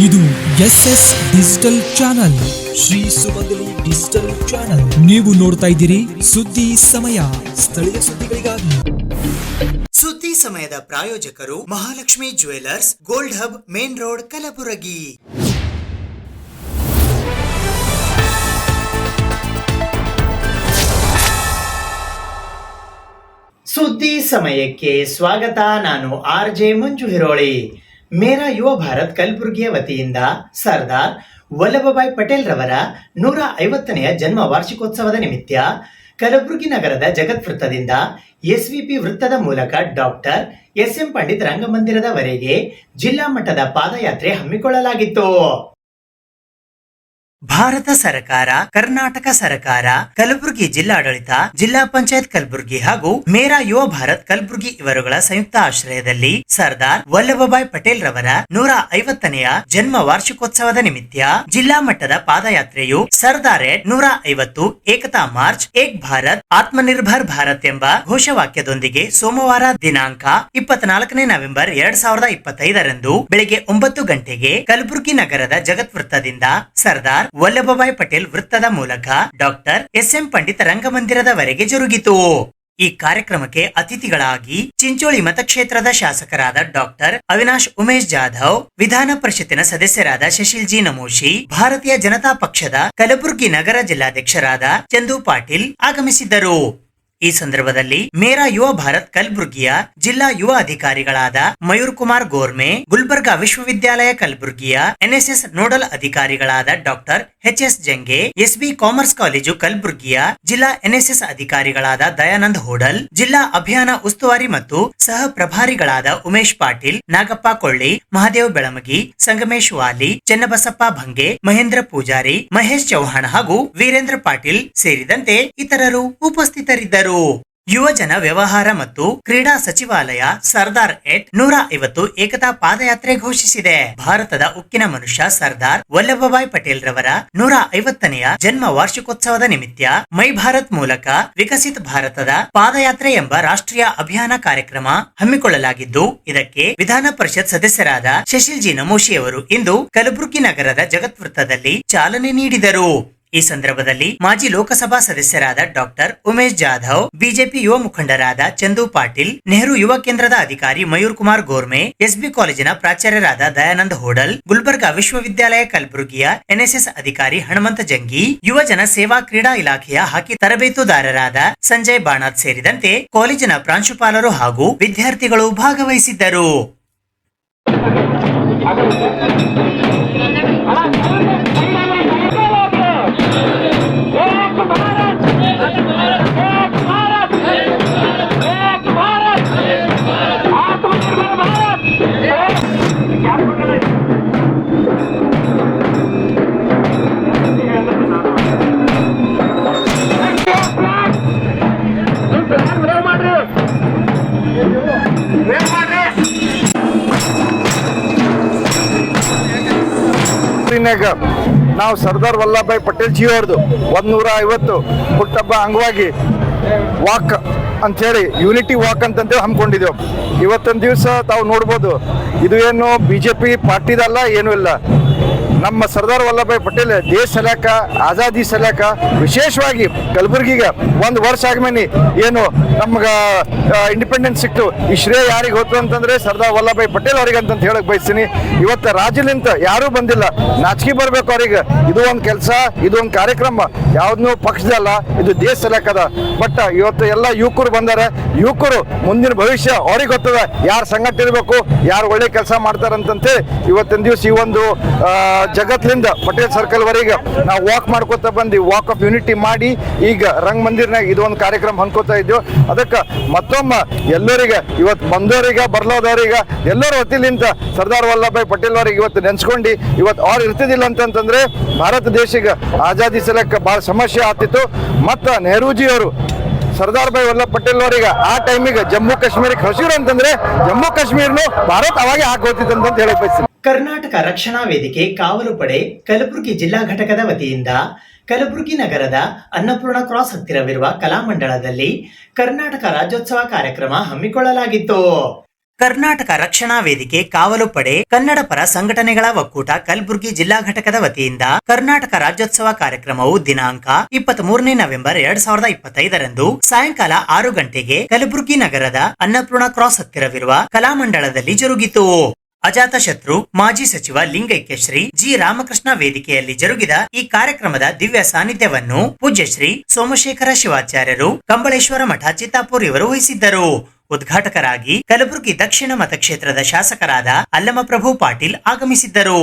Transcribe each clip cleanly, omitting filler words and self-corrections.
ಇದು SS digital channel, Shri ಸುಮಂಗಲಿ digital channel. ನೀವು ನೋಡ್ತಾ ಇದ್ದೀರಿ ಸುದ್ದಿ ಸಮಯ, ಸ್ಥಳೀಯ ಸುದ್ದಿಗಳಿಗಾಗಿ. ಸುದ್ದಿ ಸಮಯದ ಪ್ರಾಯೋಜಕರು Mahalakshmi jewellers, gold hub, main road, Kalaburagi. ಸುದ್ದಿ ಸಮಯಕ್ಕೆ ಸ್ವಾಗತ. ನಾನು RJ ಮಂಜು ಹಿರೋಳಿ. ಮೇರಾ ಯುವ ಭಾರತ್ ಕಲಬುರಗಿಯ ವತಿಯಿಂದ ಸರ್ದಾರ್ ವಲ್ಲಭಭಾಯ್ ಪಟೇಲ್ ರವರ 150ನೇ ಜನ್ಮ ವಾರ್ಷಿಕೋತ್ಸವದ ನಿಮಿತ್ತ ಕಲಬುರಗಿ ನಗರದ ಜಗತ್ ವೃತ್ತದಿಂದ SVP ವೃತ್ತದ ಮೂಲಕ ಡಾಕ್ಟರ್ SM ಪಂಡಿತ್ ರಂಗಮಂದಿರದವರೆಗೆ ಜಿಲ್ಲಾ ಮಟ್ಟದ ಪಾದಯಾತ್ರೆ ಹಮ್ಮಿಕೊಳ್ಳಲಾಗಿತ್ತು. ಭಾರತ ಸರ್ಕಾರ, ಕರ್ನಾಟಕ ಸರ್ಕಾರ, ಕಲಬುರಗಿ ಜಿಲ್ಲಾಡಳಿತ, ಜಿಲ್ಲಾ ಪಂಚಾಯತ್ ಕಲಬುರಗಿ ಹಾಗೂ ಮೇರಾ ಯುವ ಭಾರತ್ ಕಲಬುರಗಿ ಇವರುಗಳ ಸಂಯುಕ್ತ ಆಶ್ರಯದಲ್ಲಿ ಸರ್ದಾರ್ ವಲ್ಲಭಭಾಯ್ ಪಟೇಲ್ ರವರ 150ನೇ ಜನ್ಮ ವಾರ್ಷಿಕೋತ್ಸವದ ನಿಮಿತ್ತ ಜಿಲ್ಲಾ ಮಟ್ಟದ ಪಾದಯಾತ್ರೆಯು ಸರ್ದಾರ್ 150 ಏಕತಾ ಮಾರ್ಚ್, ಏಕ್ ಭಾರತ್, ಆತ್ಮನಿರ್ಭರ್ ಭಾರತ್ ಎಂಬ ಘೋಷವಾಕ್ಯದೊಂದಿಗೆ ಸೋಮವಾರ ದಿನಾಂಕ 24 ನವೆಂಬರ್ 2025ರಂದು ಬೆಳಿಗ್ಗೆ 9 ಗಂಟೆಗೆ ಕಲಬುರಗಿ ನಗರದ ಜಗತ್ ವೃತ್ತದಿಂದ ಸರ್ದಾರ್ ವಲ್ಲಭಭಾಯ್ ಪಟೇಲ್ ವೃತ್ತದ ಮೂಲಕ ಡಾಕ್ಟರ್ SM ಪಂಡಿತ್ ರಂಗಮಂದಿರದವರೆಗೆ ಜರುಗಿತು. ಈ ಕಾರ್ಯಕ್ರಮಕ್ಕೆ ಅತಿಥಿಗಳಾಗಿ ಚಿಂಚೋಳಿ ಮತಕ್ಷೇತ್ರದ ಶಾಸಕರಾದ ಡಾಕ್ಟರ್ ಅವಿನಾಶ್ ಉಮೇಶ್ ಜಾಧವ್, ವಿಧಾನ ಪರಿಷತ್ತಿನ ಸದಸ್ಯರಾದ ಶಶಿಲ್ ಜಿ ನಮೋಶಿ, ಭಾರತೀಯ ಜನತಾ ಪಕ್ಷದ ಕಲಬುರಗಿ ನಗರ ಜಿಲ್ಲಾಧ್ಯಕ್ಷರಾದ ಚಂದು ಪಾಟೀಲ್ ಆಗಮಿಸಿದ್ದರು. ಈ ಸಂದರ್ಭದಲ್ಲಿ ಮೇರಾ ಯುವ ಭಾರತ್ ಕಲಬುರಗಿಯ ಜಿಲ್ಲಾ ಯುವ ಅಧಿಕಾರಿಗಳಾದ ಮಯೂರ್ ಕುಮಾರ್ ಗೋರ್ಮೆ, ಗುಲ್ಬರ್ಗಾ ವಿಶ್ವವಿದ್ಯಾಲಯ ಕಲಬುರಗಿಯ NSS ನೋಡಲ್ ಅಧಿಕಾರಿಗಳಾದ doctor HS ಜಂಗೆ, SB commerce college ಕಲಬುರಗಿಯ ಜಿಲ್ಲಾ NSS ಅಧಿಕಾರಿಗಳಾದ ದಯಾನಂದ್ ಹೋಡಲ್, ಜಿಲ್ಲಾ ಅಭಿಯಾನ ಉಸ್ತುವಾರಿ ಮತ್ತು ಸಹ ಪ್ರಭಾರಿಗಳಾದ ಉಮೇಶ್ ಪಾಟೀಲ್, ನಾಗಪ್ಪ ಕೊಳ್ಳಿ, ಮಹಾದೇವ್ ಬೆಳಮಗಿ, ಸಂಗಮೇಶ್ ವಾಲಿ, ಚೆನ್ನಬಸಪ್ಪ ಭಂಗೆ, ಮಹೇಂದ್ರ ಪೂಜಾರಿ, ಮಹೇಶ್ ಚೌಹಾಣ್ ಹಾಗೂ ವೀರೇಂದ್ರ ಪಾಟೀಲ್ ಸೇರಿದಂತೆ ಇತರರು ಉಪಸ್ಥಿತರಿದ್ದರು. ಯುವಜನ ವ್ಯವಹಾರ ಮತ್ತು ಕ್ರೀಡಾ ಸಚಿವಾಲಯ ಸರ್ದಾರ್ 150 ಏಕತಾ ಪಾದಯಾತ್ರೆ ಘೋಷಿಸಿದೆ. ಭಾರತದ ಉಕ್ಕಿನ ಮನುಷ್ಯ ಸರ್ದಾರ್ ವಲ್ಲಭಭಾಯ್ ಪಟೇಲ್ ರವರ 150ನೇ ಜನ್ಮ ವಾರ್ಷಿಕೋತ್ಸವದ ನಿಮಿತ್ತ ಮೈ ಭಾರತ್ ಮೂಲಕ ವಿಕಸಿತ ಭಾರತದ ಪಾದಯಾತ್ರೆ ಎಂಬ ರಾಷ್ಟ್ರೀಯ ಅಭಿಯಾನ ಕಾರ್ಯಕ್ರಮ ಹಮ್ಮಿಕೊಳ್ಳಲಾಗಿದ್ದು, ಇದಕ್ಕೆ ವಿಧಾನ ಪರಿಷತ್ ಸದಸ್ಯರಾದ ಶಶಿಲ್ ಜಿ ನಮೋಶಿ ಅವರು ಇಂದು ಕಲಬುರಗಿ ನಗರದ ಜಗತ್ ವೃತ್ತದಲ್ಲಿ ಚಾಲನೆ ನೀಡಿದರು. ಈ ಸಂದರ್ಭದಲ್ಲಿ ಮಾಜಿ ಲೋಕಸಭಾ ಸದಸ್ಯರಾದ ಡಾಕ್ಟರ್ ಉಮೇಶ್ ಜಾಧವ್, ಬಿಜೆಪಿ ಯುವ ಮುಖಂಡರಾದ ಚಂದು ಪಾಟೀಲ್, ನೆಹರು ಯುವ ಕೇಂದ್ರದ ಅಧಿಕಾರಿ ಮಯೂರ್ ಕುಮಾರ್ ಗೋರ್ಮೆ, SB ಕಾಲೇಜಿನ ಪ್ರಾಚಾರ್ಯರಾದ ದಯಾನಂದ್ ಹೋಡಲ್, ಗುಲ್ಬರ್ಗಾ ವಿಶ್ವವಿದ್ಯಾಲಯ ಕಲಬುರಗಿಯ NSS ಅಧಿಕಾರಿ ಹನುಮಂತ ಜಂಗಿ, ಯುವಜನ ಸೇವಾ ಕ್ರೀಡಾ ಇಲಾಖೆಯ ಹಾಕಿ ತರಬೇತುದಾರರಾದ ಸಂಜಯ್ ಬಾಣಾತ್ ಸೇರಿದಂತೆ ಕಾಲೇಜಿನ ಪ್ರಾಂಶುಪಾಲರು ಹಾಗೂ ವಿದ್ಯಾರ್ಥಿಗಳು ಭಾಗವಹಿಸಿದ್ದರು. ನಾವು ಸರ್ದಾರ್ ವಲ್ಲಭಭಾಯ್ ಪಟೇಲ್ ಜಿ ಅವ್ರದ್ದು 150 ಹುಟ್ಟುಹಬ್ಬ ಅಂಗವಾಗಿ ವಾಕ್ ಅಂಥೇಳಿ ಯೂನಿಟಿ ವಾಕ್ ಅಂತಂದೇಳಿ ಹಮ್ಮಿಕೊಂಡಿದ್ದೇವೆ. ಇವತ್ತೊಂದು ದಿವಸ ತಾವು ನೋಡ್ಬೋದು, ಇದು ಏನು BJP ಪಾರ್ಟಿದಲ್ಲ, ಏನೂ ಇಲ್ಲ. ನಮ್ಮ ಸರ್ದಾರ್ ವಲ್ಲಭಭಾಯ್ ಪಟೇಲ್ ದೇಶ ಸಲ್ಯಾಕ, ಆಜಾದಿ ಸಲ್ಯಾಕ, ವಿಶೇಷವಾಗಿ ಕಲಬುರಗಿಗೆ 1 ವರ್ಷ ಆದ್ಮೇಲೆ ಏನು ನಮ್ಗೆ ಇಂಡಿಪೆಂಡೆನ್ಸ್ ಸಿಕ್ತು, ಈ ಶ್ರೇಯ ಯಾರಿಗೆ ಹೋಯ್ತು ಅಂತಂದ್ರೆ ಸರ್ದಾರ್ ವಲ್ಲಭಭಾಯ್ ಪಟೇಲ್ ಅವ್ರಿಗೆ ಅಂತ ಹೇಳಕ್ ಬಯಸ್ತೀನಿ. ಇವತ್ತು ರಾಜ್ಯಲಿಂತ ಯಾರೂ ಬಂದಿಲ್ಲ, ನಾಚಿಕೆ ಬರ್ಬೇಕು ಅವ್ರಿಗೆ. ಇದು ಒಂದು ಕೆಲಸ, ಇದು ಒಂದು ಕಾರ್ಯಕ್ರಮ, ಯಾವ್ದನ್ನೂ ಪಕ್ಷದಲ್ಲ, ಇದು ದೇಶ ಸಲ್ಯಾಕದ. ಬಟ್ ಇವತ್ತು ಎಲ್ಲ ಯುವಕರು ಬಂದಾರೆ. ಯುವಕರು ಮುಂದಿನ ಭವಿಷ್ಯ ಅವ್ರಿಗೆ ಗೊತ್ತದ, ಯಾರು ಸಂಘಟನೆ ಇರಬೇಕು, ಯಾರು ಒಳ್ಳೆ ಕೆಲಸ ಮಾಡ್ತಾರಂತಂತೆ ಇವತ್ತಿನ ದಿವಸ ಈ ಒಂದು ಜಗತ್ಲಿಂದ ಪಟೇಲ್ ಸರ್ಕಲ್ ವರೆಗೆ ನಾವು ವಾಕ್ ಮಾಡ್ಕೋತ ಬಂದು ವಾಕ್ ಆಫ್ ಯೂನಿಟಿ ಮಾಡಿ ಈಗ ರಂಗ ಮಂದಿರ್ನಾಗ ಇದು ಒಂದು ಕಾರ್ಯಕ್ರಮ ಹಂಚ್ಕೋತಾ ಇದ್ದೇವೆ. ಅದಕ್ಕೆ ಮತ್ತೊಮ್ಮೆ ಎಲ್ಲರಿಗೆ ಇವತ್ತು ಬಂದವರಿಗೆ ಬರ್ಲೋದವ್ರಿಗೆ ಎಲ್ಲರ ವತಿಲಿಂದ ಸರ್ದಾರ್ ವಲ್ಲಭಭಾಯ್ ಪಟೇಲ್ ಅವರಿಗೆ ಇವತ್ತು ನೆನ್ಸ್ಕೊಂಡು ಇವತ್ತು ಅವ್ರು ಇರ್ತಿದ್ದಿಲ್ಲ ಅಂತಂತಂದ್ರೆ ಭಾರತ ದೇಶಕ್ಕೆ ಆಜಾದಿ ಸಲಕ್ಕೆ ಭಾಳ ಸಮಸ್ಯೆ ಆಗ್ತಿತ್ತು. ಮತ್ತು ನೆಹರೂಜಿ ಅವರು ಸರ್ದಾರ್ ಭಾಯ್ ವಲ್ಲಭ ಪಟೇಲ್ ಅವರಿಗೆ ಆ ಟೈಮಿಗೆ ಜಮ್ಮು ಕಾಶ್ಮೀರಕ್ಕೆ ಹಸಿರು ಅಂತಂದ್ರೆ ಜಮ್ಮು ಕಾಶ್ಮೀರನು ಭಾರತ ಅವಾಗೆ ಹಾಕೋತಿತ್ತು ಅಂತ ಹೇಳಕ್ ಬಯಸ್ತೀನಿ. ಕರ್ನಾಟಕ ರಕ್ಷಣಾ ವೇದಿಕೆ ಕಾವಲು ಪಡೆ ಕಲಬುರಗಿ ಜಿಲ್ಲಾ ಘಟಕದ ವತಿಯಿಂದ ಕಲಬುರಗಿ ನಗರದ ಅನ್ನಪೂರ್ಣ ಕ್ರಾಸ್ ಹತ್ತಿರವಿರುವ ಕಲಾಮಂಡಲದಲ್ಲಿ ಕರ್ನಾಟಕ ರಾಜ್ಯೋತ್ಸವ ಕಾರ್ಯಕ್ರಮ ಹಮ್ಮಿಕೊಳ್ಳಲಾಗಿತ್ತು. ಕರ್ನಾಟಕ ರಕ್ಷಣಾ ವೇದಿಕೆ ಕಾವಲು ಪಡೆ ಕನ್ನಡ ಪರ ಸಂಘಟನೆಗಳ ಒಕ್ಕೂಟ ಕಲಬುರಗಿ ಜಿಲ್ಲಾ ಘಟಕದ ವತಿಯಿಂದ ಕರ್ನಾಟಕ ರಾಜ್ಯೋತ್ಸವ ಕಾರ್ಯಕ್ರಮವು ದಿನಾಂಕ 23 ನವೆಂಬರ್ 2025ರಂದು ಸಾಯಂಕಾಲ 6 ಗಂಟೆಗೆ ಕಲಬುರಗಿ ನಗರದ ಅನ್ನಪೂರ್ಣ ಕ್ರಾಸ್ ಹತ್ತಿರವಿರುವ ಕಲಾಮಂಡಲದಲ್ಲಿ ಜರುಗಿತು. ಅಜಾತಶತ್ರು ಮಾಜಿ ಸಚಿವ ಲಿಂಗೈಕ್ಯ ಶ್ರೀ ಜಿ ರಾಮಕೃಷ್ಣ ವೇದಿಕೆಯಲ್ಲಿ ಜರುಗಿದ ಈ ಕಾರ್ಯಕ್ರಮದ ದಿವ್ಯ ಸಾನ್ನಿಧ್ಯವನ್ನು ಪೂಜ್ಯ ಶ್ರೀ ಸೋಮಶೇಖರ ಶಿವಾಚಾರ್ಯರು ಕಂಬಳೇಶ್ವರ ಮಠ ಚಿತ್ತಾಪುರ್ ಇವರು ವಹಿಸಿದ್ದರು. ಉದ್ಘಾಟಕರಾಗಿ ಕಲಬುರಗಿ ದಕ್ಷಿಣ ಮತಕ್ಷೇತ್ರದ ಶಾಸಕರಾದ ಅಲ್ಲಮಪ್ರಭು ಪಾಟೀಲ್ ಆಗಮಿಸಿದ್ದರು.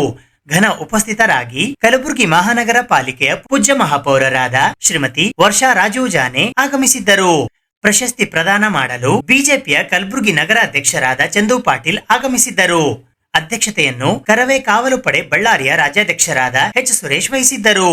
ಘನ ಉಪಸ್ಥಿತರಾಗಿ ಕಲಬುರಗಿ ಮಹಾನಗರ ಪಾಲಿಕೆಯ ಪೂಜ್ಯ ಮಹಾಪೌರರಾದ ಶ್ರೀಮತಿ ವರ್ಷಾ ರಾಜು ಜಾನೆ ಆಗಮಿಸಿದ್ದರು. ಪ್ರಶಸ್ತಿ ಪ್ರದಾನ ಮಾಡಲು ಬಿಜೆಪಿಯ ಕಲಬುರಗಿ ನಗರ ಅಧ್ಯಕ್ಷರಾದ ಚಂದು ಪಾಟೀಲ್ ಆಗಮಿಸಿದ್ದರು. ಅಧ್ಯಕ್ಷತೆಯನ್ನು ಕರವೇ ಕಾವಲು ಪಡೆ ಬಳ್ಳಾರಿಯ ರಾಜ್ಯಾಧ್ಯಕ್ಷರಾದ ಎಚ್ ಸುರೇಶ್ ವಹಿಸಿದ್ದರು.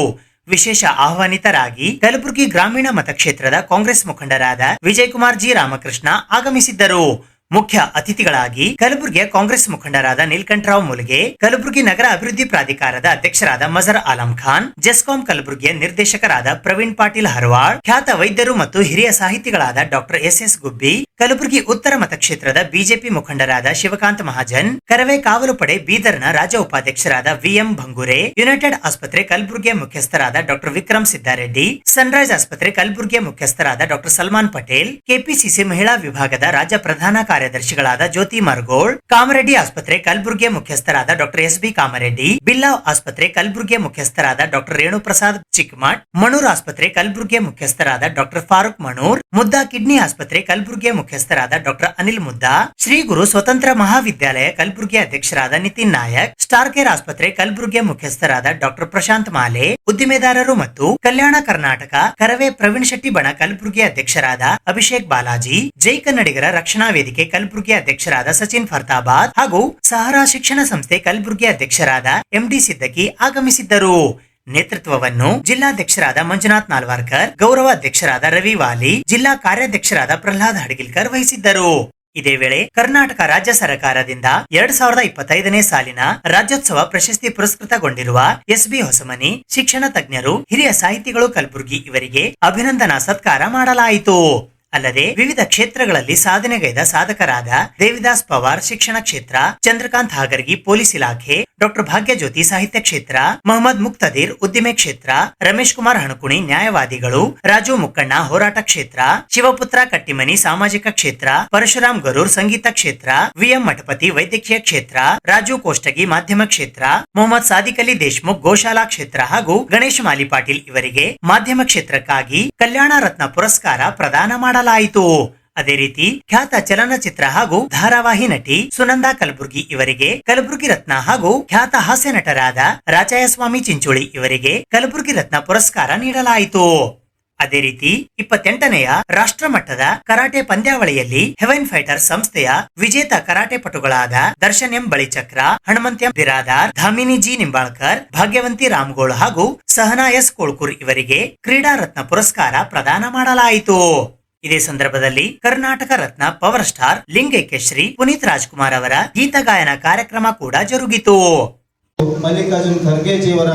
ವಿಶೇಷ ಆಹ್ವಾನಿತರಾಗಿ ಕಲಬುರಗಿ ಗ್ರಾಮೀಣ ಮತಕ್ಷೇತ್ರದ ಕಾಂಗ್ರೆಸ್ ಮುಖಂಡರಾದ ವಿಜಯಕುಮಾರ್ ಜಿ ರಾಮಕೃಷ್ಣ ಆಗಮಿಸಿದ್ದರು. ಮುಖ್ಯ ಅತಿಥಿಗಳಾಗಿ ಕಲಬುರಗಿಯ ಕಾಂಗ್ರೆಸ್ ಮುಖಂಡರಾದ ನೀಲಕಂಠರಾವ್ ಮುಲಗೆ, ಕಲಬುರಗಿ ನಗರ ಅಭಿವೃದ್ಧಿ ಪ್ರಾಧಿಕಾರದ ಅಧ್ಯಕ್ಷರಾದ ಮಜರ್ ಆಲಂ ಖಾನ್, ಜೆಸ್ಕಾಂ ಕಲಬುರಗಿಯ ನಿರ್ದೇಶಕರಾದ ಪ್ರವೀಣ್ ಪಾಟೀಲ್ ಹರವಾಳ್, ಖ್ಯಾತ ವೈದ್ಯರು ಮತ್ತು ಹಿರಿಯ ಸಾಹಿತಿಗಳಾದ ಡಾಕ್ಟರ್ ಎಸ್ ಗುಬ್ಬಿ, ಕಲಬುರಗಿ ಉತ್ತರ ಮತಕ್ಷೇತ್ರದ ಬಿಜೆಪಿ ಮುಖಂಡರಾದ ಶಿವಕಾಂತ್ ಮಹಾಜನ್, ಕರವೇ ಕಾವಲು ಪಡೆ ಬೀದರ್ನ ರಾಜ್ಯ ಉಪಾಧ್ಯಕ್ಷರಾದ ವಿಎಂ ಭಂಗೂರೆ, ಯುನೈಟೆಡ್ ಆಸ್ಪತ್ರೆ ಕಲಬುರಗಿಯ ಮುಖ್ಯಸ್ಥರಾದ ಡಾಕ್ಟರ್ ವಿಕ್ರಮ್ ಸಿದ್ದಾರೆಡ್ಡಿ, ಸನ್ರೈಸ್ ಆಸ್ಪತ್ರೆ ಕಲಬುರಗಿಯ ಮುಖ್ಯಸ್ಥರಾದ ಡಾಕ್ಟರ್ ಸಲ್ಮಾನ್ ಪಟೇಲ್, ಕೆಪಿಸಿಸಿ ಮಹಿಳಾ ವಿಭಾಗದ ರಾಜ್ಯ ಪ್ರಧಾನ ಕಾರ್ಯದರ್ಶಿಗಳಾದ ಜ್ಯೋತಿ ಮರ್ಗೋಳ್, ಕಾಮರೆಡ್ಡಿ ಆಸ್ಪತ್ರೆ ಕಲಬುರಗಿಯ ಮುಖ್ಯಸ್ಥರಾದ ಡಾಕ್ಟರ್ ಎಸ್.ಬಿ. ಕಾಮರೆಡ್ಡಿ, ಬಿಲ್ಲಾವ್ ಆಸ್ಪತ್ರೆ ಕಲಬುರಗಿಯ ಮುಖ್ಯಸ್ಥರಾದ ಡಾಕ್ಟರ್ ರೇಣು ಪ್ರಸಾದ್ ಚಿಕ್ಮಠ್, ಮಣೂರ್ ಆಸ್ಪತ್ರೆ ಕಲಬುರಗಿಯ ಮುಖ್ಯಸ್ಥರಾದ ಡಾಕ್ಟರ್ ಫಾರೂಕ್ ಮಣೂರ್, ಮುದ್ದಾ ಕಿಡ್ನಿ ಆಸ್ಪತ್ರೆ ಕಲಬುರಗಿಯ ಮುಖ್ಯಸ್ಥರಾದ ಡಾಕ್ಟರ್ ಅನಿಲ್ ಮುದ್ದಾ, ಶ್ರೀ ಗುರು ಸ್ವತಂತ್ರ ಮಹಾವಿದ್ಯಾಲಯ ಕಲಬುರಗಿಯ ಅಧ್ಯಕ್ಷರಾದ ನಿತಿನ್ ನಾಯಕ್, ಸ್ಟಾರ್ ಕೇರ್ ಆಸ್ಪತ್ರೆ ಕಲಬುರಗಿಯ ಮುಖ್ಯಸ್ಥರಾದ ಡಾಕ್ಟರ್ ಪ್ರಶಾಂತ್ ಮಾಲೆ, ಉದ್ದಿಮೆದಾರರು ಮತ್ತು ಕಲ್ಯಾಣ ಕರ್ನಾಟಕ ಕರವೇ ಪ್ರವೀಣ್ ಶೆಟ್ಟಿ ಬಣ ಕಲಬುರಗಿಯ ಅಧ್ಯಕ್ಷರಾದ ಅಭಿಷೇಕ್ ಬಾಲಾಜಿ, ಜೈ ಕನ್ನಡಿಗರ ರಕ್ಷಣಾ ವೇದಿಕೆ ಕಲಬುರಗಿ ಅಧ್ಯಕ್ಷರಾದ ಸಚಿನ್ ಫರ್ತಾಬಾದ್ ಹಾಗೂ ಸಹಾರಾ ಶಿಕ್ಷಣ ಸಂಸ್ಥೆ ಕಲಬುರಗಿ ಅಧ್ಯಕ್ಷರಾದ ಎಂಡಿ ಸಿದ್ದಕಿ ಆಗಮಿಸಿದ್ದರು. ನೇತೃತ್ವವನ್ನು ಜಿಲ್ಲಾಧ್ಯಕ್ಷರಾದ ಮಂಜುನಾಥ್ ನಾಲ್ವಾರ್ಕರ್, ಗೌರವ ಅಧ್ಯಕ್ಷರಾದ ರವಿ ವಾಲಿ, ಜಿಲ್ಲಾ ಕಾರ್ಯಾಧ್ಯಕ್ಷರಾದ ಪ್ರಹ್ಲಾದ್ ಹಡಗಿಲ್ಕರ್ ವಹಿಸಿದ್ದರು. ಇದೇ ವೇಳೆ ಕರ್ನಾಟಕ ರಾಜ್ಯ ಸರ್ಕಾರದಿಂದ 2025ನೇ ಸಾಲಿನ ರಾಜ್ಯೋತ್ಸವ ಪ್ರಶಸ್ತಿ ಪುರಸ್ಕೃತಗೊಂಡಿರುವ ಎಸ್.ಬಿ. ಹೊಸಮನಿ, ಶಿಕ್ಷಣ ತಜ್ಞರು, ಹಿರಿಯ ಸಾಹಿತಿಗಳು ಕಲಬುರಗಿ ಇವರಿಗೆ ಅಭಿನಂದನಾ ಸತ್ಕಾರ ಮಾಡಲಾಯಿತು. ಅಲ್ಲದೆ ವಿವಿಧ ಕ್ಷೇತ್ರಗಳಲ್ಲಿ ಸಾಧನೆಗೈದ ಸಾಧಕರಾದ ದೇವಿದಾಸ್ ಪವಾರ್ ಶಿಕ್ಷಣ ಕ್ಷೇತ್ರ, ಚಂದ್ರಕಾಂತ್ ಹಾಗರ್ಗಿ ಪೊಲೀಸ್ ಇಲಾಖೆ, ಡಾಕ್ಟರ್ ಭಾಗ್ಯಜ್ಯೋತಿ ಸಾಹಿತ್ಯ ಕ್ಷೇತ್ರ, ಮೊಹಮ್ಮದ್ ಮುಕ್ತದೀರ್ ಉದ್ದಿಮೆ ಕ್ಷೇತ್ರ, ರಮೇಶ್ ಕುಮಾರ್ ಹಣಕುಣಿ ನ್ಯಾಯವಾದಿಗಳು, ರಾಜು ಮುಕ್ಕಣ್ಣ ಹೋರಾಟ ಕ್ಷೇತ್ರ, ಶಿವಪುತ್ರ ಕಟ್ಟಿಮನಿ ಸಾಮಾಜಿಕ ಕ್ಷೇತ್ರ, ಪರಶುರಾಮ್ ಗರೂರ್ ಸಂಗೀತ ಕ್ಷೇತ್ರ, ವಿಎಂ ಮಠಪತಿ ವೈದ್ಯಕೀಯ ಕ್ಷೇತ್ರ, ರಾಜು ಕೋಷ್ಟಗಿ ಮಾಧ್ಯಮ ಕ್ಷೇತ್ರ, ಮೊಹಮ್ಮದ್ ಸಾದಿಕ್ ಅಲಿ ದೇಶ್ಮುಖ್ ಗೋಶಾಲಾ ಕ್ಷೇತ್ರ ಹಾಗೂ ಗಣೇಶ್ ಮಾಲಿ ಪಾಟೀಲ್ ಇವರಿಗೆ ಮಾಧ್ಯಮ ಕ್ಷೇತ್ರಕ್ಕಾಗಿ ಕಲ್ಯಾಣ ರತ್ನ ಪುರಸ್ಕಾರ ಪ್ರದಾನ ಮಾಡಲಾಯಿತು. ಅದೇ ರೀತಿ ಖ್ಯಾತ ಚಲನಚಿತ್ರ ಹಾಗೂ ಧಾರಾವಾಹಿ ನಟಿ ಸುನಂದಾ ಕಲಬುರ್ಗಿ ಇವರಿಗೆ ಕಲಬುರ್ಗಿ ರತ್ನ ಹಾಗೂ ಖ್ಯಾತ ಹಾಸ್ಯ ನಟರಾದ ರಾಜಾಯಸ್ವಾಮಿ ಚಿಂಚೋಳಿ ಇವರಿಗೆ ಕಲಬುರ್ಗಿ ರತ್ನ ಪುರಸ್ಕಾರ ನೀಡಲಾಯಿತು. ಅದೇ ರೀತಿ 28ನೆಯ ರಾಷ್ಟ್ರ ಮಟ್ಟದ ಕರಾಟೆ ಪಂದ್ಯಾವಳಿಯಲ್ಲಿ ಹೆವೆನ್ ಫೈಟರ್ಸ್ ಸಂಸ್ಥೆಯ ವಿಜೇತ ಕರಾಟೆ ಪಟುಗಳಾದ ದರ್ಶನ್ ಎಂ ಬಳಿಚಕ್ರ, ಹನುಮಂತ ಬಿರಾದಾರ್, ಧಾಮಿನಿ ಜಿ ನಿಂಬಾಳ್ಕರ್, ಭಾಗ್ಯವಂತಿ ರಾಮಗೋಳ್ ಹಾಗೂ ಸಹನಾ ಎಸ್ ಕೋಳ್ಕೂರ್ ಇವರಿಗೆ ಕ್ರೀಡಾ ರತ್ನ ಪುರಸ್ಕಾರ ಪ್ರದಾನ ಮಾಡಲಾಯಿತು. ಇದೇ ಸಂದರ್ಭದಲ್ಲಿ ಕರ್ನಾಟಕ ರತ್ನ ಪವರ್ ಸ್ಟಾರ್ ಲಿಂಗೈಕ್ಯ ಶ್ರೀ ಪುನೀತ್ ರಾಜ್ಕುಮಾರ್ ಅವರ ಗೀತ ಗಾಯನ ಕಾರ್ಯಕ್ರಮ ಕೂಡ ಜರುಗಿತು. ಮಲ್ಲಿಕಾರ್ಜುನ್ ಖರ್ಗೆ ಜಿಯವರ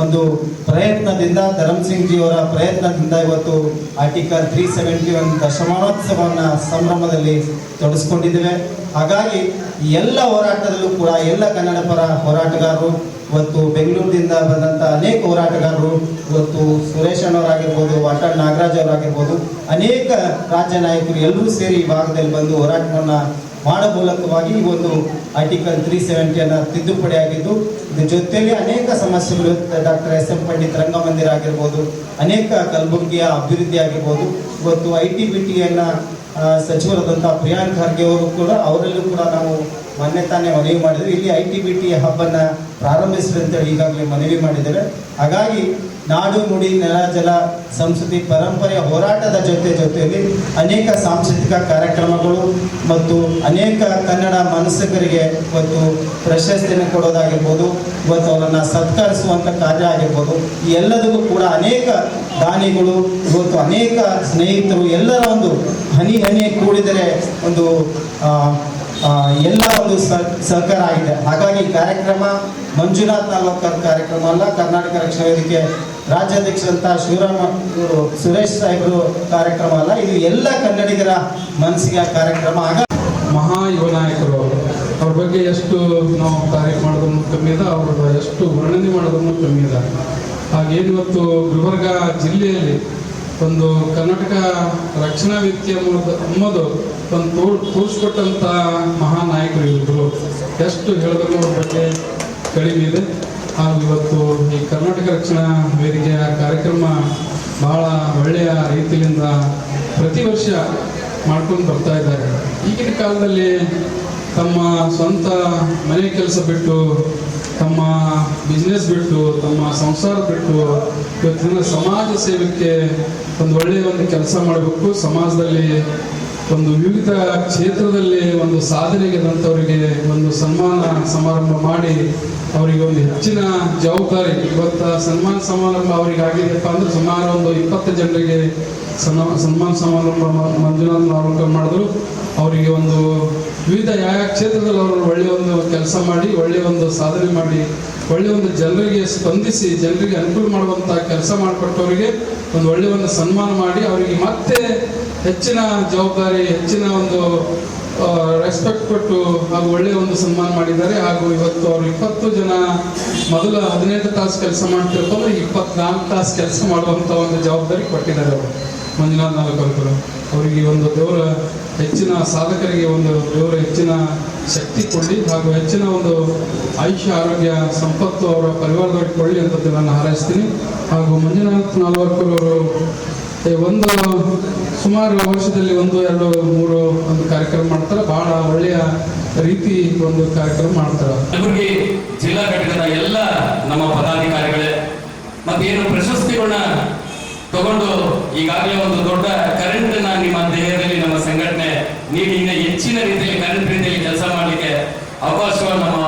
ಒಂದು ಪ್ರಯತ್ನದಿಂದ, ಧರಮ್ ಸಿಂಗ್ ಜಿಯವರ ಪ್ರಯತ್ನದಿಂದ ಇವತ್ತು ಆರ್ಟಿಕಲ್ 371 ದಶಮಾನೋತ್ಸವವನ್ನು ಸಂಭ್ರಮದಲ್ಲಿ ತೊಡಗಿಸ್ಕೊಂಡಿದ್ದೇವೆ. ಹಾಗಾಗಿ ಎಲ್ಲ ಹೋರಾಟದಲ್ಲೂ ಕೂಡ ಎಲ್ಲ ಕನ್ನಡ ಪರ ಹೋರಾಟಗಾರರು, ಇವತ್ತು ಬೆಂಗಳೂರಿನಿಂದ ಬಂದಂಥ ಅನೇಕ ಹೋರಾಟಗಾರರು, ಇವತ್ತು ಸುರೇಶ್ ಅಣ್ಣವರಾಗಿರ್ಬೋದು, ವಾಟಾಳ್ ನಾಗರಾಜ್ ಅವರಾಗಿರ್ಬೋದು, ಅನೇಕ ರಾಜ್ಯ ನಾಯಕರು ಎಲ್ಲರೂ ಸೇರಿ ಈ ಭಾಗದಲ್ಲಿ ಬಂದು ಹೋರಾಟವನ್ನು ಮಾಡೋ ಮೂಲಕವಾಗಿ ಈ ಒಂದು ಆರ್ಟಿಕಲ್ 370 ತಿದ್ದುಪಡಿ ಆಗಿದ್ದು, ಇದ್ರ ಜೊತೆಯಲ್ಲಿ ಅನೇಕ ಸಮಸ್ಯೆಗಳು, ಡಾಕ್ಟರ್ ಎಸ್.ಎಂ. ಪಂಡಿತ್ ರಂಗಮಂದಿರ ಆಗಿರ್ಬೋದು, ಅನೇಕ ಕಲಬುರಗಿಯ ಅಭಿವೃದ್ಧಿ ಆಗಿರ್ಬೋದು, ಇವತ್ತು ಐಟಿ-ಬಿಟಿಯನ್ನು ಸಚಿವರಾದಂಥ ಪ್ರಿಯಾಂಕ್ ಖರ್ಗೆ ಅವರು ಕೂಡ, ಅವರಲ್ಲೂ ಕೂಡ ನಾವು ಮೊನ್ನೆ ತಾನೇ ಮನವಿ ಮಾಡಿದ್ವಿ. ಇಲ್ಲಿ ಐಟಿ-ಬಿಟಿ ಹಬ್ಬನ್ನು ಪ್ರಾರಂಭಿಸಿದೆ ಅಂತೇಳಿ ಈಗಾಗಲೇ ಮನವಿ ಮಾಡಿದ್ದೇವೆ. ಹಾಗಾಗಿ ನಾಡು ನುಡಿ ನೆಲ ಜಲ ಸಂಸ್ಕೃತಿ ಪರಂಪರೆಯ ಹೋರಾಟದ ಜೊತೆಯಲ್ಲಿ ಅನೇಕ ಸಾಂಸ್ಕೃತಿಕ ಕಾರ್ಯಕ್ರಮಗಳು ಮತ್ತು ಅನೇಕ ಕನ್ನಡ ಮನಸ್ಸಿಗರಿಗೆ ಇವತ್ತು ಪ್ರಶಸ್ತಿಯನ್ನು ಕೊಡೋದಾಗಿರ್ಬೋದು, ಇವತ್ತು ಅವರನ್ನು ಸತ್ಕರಿಸುವಂಥ ಕಾರ್ಯ ಆಗಿರ್ಬೋದು, ಈ ಎಲ್ಲದಕ್ಕೂ ಕೂಡ ಅನೇಕ ದಾನಿಗಳು, ಇವತ್ತು ಅನೇಕ ಸ್ನೇಹಿತರು, ಎಲ್ಲರ ಒಂದು ಹನಿ ಕೂಡಿದರೆ ಒಂದು ಎಲ್ಲ ಒಂದು ಸಹಕಾರ ಆಗಿದೆ. ಹಾಗಾಗಿ ಕಾರ್ಯಕ್ರಮ ಮಂಜುನಾಥ್ ನಾಲ್ವರ್ಕರ್ ಕಾರ್ಯಕ್ರಮ ಅಲ್ಲ, ಕರ್ನಾಟಕ ರಕ್ಷಣಾ ವೇದಿಕೆ ರಾಜ್ಯಾಧ್ಯಕ್ಷರಂತ ಸುರೇಶ್ ಸಾಹೇಬರು ಕಾರ್ಯಕ್ರಮ ಅಲ್ಲ, ಇದು ಎಲ್ಲ ಕನ್ನಡಿಗರ ಮನಸ್ಸಿಗೆ ಕಾರ್ಯಕ್ರಮ. ಮಹಾ ಯುವ ನಾಯಕರು ಬಗ್ಗೆ ಎಷ್ಟು ನಾವು ತಾರೀಫ್ ಮಾಡೋದನ್ನು ಕಮ್ಮಿ ಇದೆ, ಅವ್ರ ಎಷ್ಟು ವರ್ಣನೆ ಮಾಡೋದನ್ನು ಕಮ್ಮಿ ಇದೆ. ಹಾಗೇನು ಇವತ್ತು ಗುಲ್ಬರ್ಗ ಜಿಲ್ಲೆಯಲ್ಲಿ ಒಂದು ಕರ್ನಾಟಕ ರಕ್ಷಣಾ ವೇದಿಕೆ ಅನ್ನೋದು ಒಂದು ತೋರಿಸ್ಕೊಟ್ಟಂಥ ಮಹಾನ್ ನಾಯಕರು ಇವರು. ಎಷ್ಟು ಹೇಳಿದ್ರು ಅವ್ರ ಬಗ್ಗೆ ಕಡಿಮೆ ಇದೆ. ಹಾಗೂ ಇವತ್ತು ಈ ಕರ್ನಾಟಕ ರಕ್ಷಣಾ ವೇದಿಕೆಯ ಕಾರ್ಯಕ್ರಮ ಬಹಳ ಒಳ್ಳೆಯ ರೀತಿಯಿಂದ ಪ್ರತಿ ವರ್ಷ ಮಾಡ್ಕೊಂಡು ಬರ್ತಾ ಇದ್ದಾರೆ. ಈಗಿನ ಕಾಲದಲ್ಲಿ ತಮ್ಮ ಸ್ವಂತ ಮನೆ ಕೆಲಸ ಬಿಟ್ಟು, ತಮ್ಮ ಬಿಸ್ನೆಸ್ ಬಿಟ್ಟು, ತಮ್ಮ ಸಂಸಾರ ಬಿಟ್ಟು ಇವತ್ತಿನ ಸಮಾಜ ಸೇವೆಗೆ ಒಂದು ಒಳ್ಳೆಯ ಒಂದು ಕೆಲಸ ಮಾಡಬೇಕು. ಸಮಾಜದಲ್ಲಿ ಒಂದು ವಿವಿಧ ಕ್ಷೇತ್ರದಲ್ಲಿ ಒಂದು ಸಾಧನೆಗೆದಂಥವರಿಗೆ ಒಂದು ಸನ್ಮಾನ ಸಮಾರಂಭ ಮಾಡಿ ಅವರಿಗೆ ಒಂದು ಹೆಚ್ಚಿನ ಜವಾಬ್ದಾರಿ. ಇವತ್ತು ಸನ್ಮಾನ ಸಮಾರಂಭ ಅವರಿಗೆ ಆಗಿದೆಯಪ್ಪ ಅಂದರೆ ಸುಮಾರು ಒಂದು 20 ಜನರಿಗೆ ಸನ್ಮಾನ ಸಮಾರಂಭ ಮಂಜುನಾಥ್ ನಾವಲ್ಕರ್ ಮಾಡಿದ್ರು. ಅವರಿಗೆ ಒಂದು ವಿವಿಧ ಯಾವ ಕ್ಷೇತ್ರದಲ್ಲಿ ಅವರು ಒಳ್ಳೆಯ ಒಂದು ಕೆಲಸ ಮಾಡಿ, ಒಳ್ಳೆಯ ಒಂದು ಸಾಧನೆ ಮಾಡಿ, ಒಳ್ಳೆಯ ಒಂದು ಜನರಿಗೆ ಸ್ಪಂದಿಸಿ ಜನರಿಗೆ ಅನುಕೂಲ ಮಾಡುವಂಥ ಕೆಲಸ ಮಾಡಿಕೊಟ್ಟವರಿಗೆ ಒಂದು ಒಳ್ಳೆಯ ಒಂದು ಸನ್ಮಾನ ಮಾಡಿ ಅವರಿಗೆ ಮತ್ತೆ ಹೆಚ್ಚಿನ ಜವಾಬ್ದಾರಿ, ಹೆಚ್ಚಿನ ಒಂದು ರೆಸ್ಪೆಕ್ಟ್ ಕೊಟ್ಟು ಹಾಗೂ ಒಳ್ಳೆಯ ಒಂದು ಸನ್ಮಾನ ಮಾಡಿದ್ದಾರೆ. ಹಾಗೂ ಇವತ್ತು ಅವರು 20 ಜನ ಮೊದಲ 15 ತಾಸು ಕೆಲಸ ಮಾಡ್ತಿರ್ತಾರೆ, 24 ತಾಸು ಕೆಲಸ ಮಾಡುವಂಥ ಒಂದು ಜವಾಬ್ದಾರಿ ಕೊಟ್ಟಿದ್ದಾರೆ ಅವರು ಮಂಜುನಾಥ್ ನಾಲ್ಕರು. ಅವರಿಗೆ ಒಂದು ದೇವರ ಹೆಚ್ಚಿನ ಸಾಧಕರಿಗೆ ಒಂದು ದೇವರ ಹೆಚ್ಚಿನ ಶಕ್ತಿ ಕೊಡಲಿ ಹಾಗೂ ಹೆಚ್ಚಿನ ಒಂದು ಆಯುಷ್ಯ ಆರೋಗ್ಯ ಸಂಪತ್ತು ಅವರ ಪರಿವಾರದವರಿಗೆ ಕೊಡಲಿ ಅಂತದ್ದು ನಾನು ಹಾರೈಸ್ತೀನಿ. ಹಾಗೂ ಮಂಜುನಾಥ್ ನಾಲ್ಕರು ಅವರು ಒಂದು ಸುಮಾರು ವರ್ಷದಲ್ಲಿ 1, 2, 3 ಒಂದು ಕಾರ್ಯಕ್ರಮ ಮಾಡ್ತಾರೆ. ಬಹಳ ಒಳ್ಳೆಯ ರೀತಿ ಒಂದು ಕಾರ್ಯಕ್ರಮ ಮಾಡ್ತಾರೆ. ಕಲಬುರಗಿ ಜಿಲ್ಲಾ ಘಟಕದ ಎಲ್ಲ ನಮ್ಮ ಪದಾಧಿಕಾರಿಗಳೇ ಮತ್ತೇನು ಪ್ರಶಸ್ತಿಗಳನ್ನ ತಗೊಂಡು ಈಗಾಗಲೇ ಒಂದು ದೊಡ್ಡ ಕರೆಂಟ್ ನಿಮ್ಮ ದೇಹದಲ್ಲಿ ನಮ್ಮ ಸಂಘಟನೆ ನೀಡಿ ಇನ್ನು ಹೆಚ್ಚಿನ ರೀತಿಯಲ್ಲಿ ಕರೆಂಟ್ ರೀತಿಯಲ್ಲಿ ಕೆಲಸ ಮಾಡಲಿಕ್ಕೆ ಅವಕಾಶವನ್ನು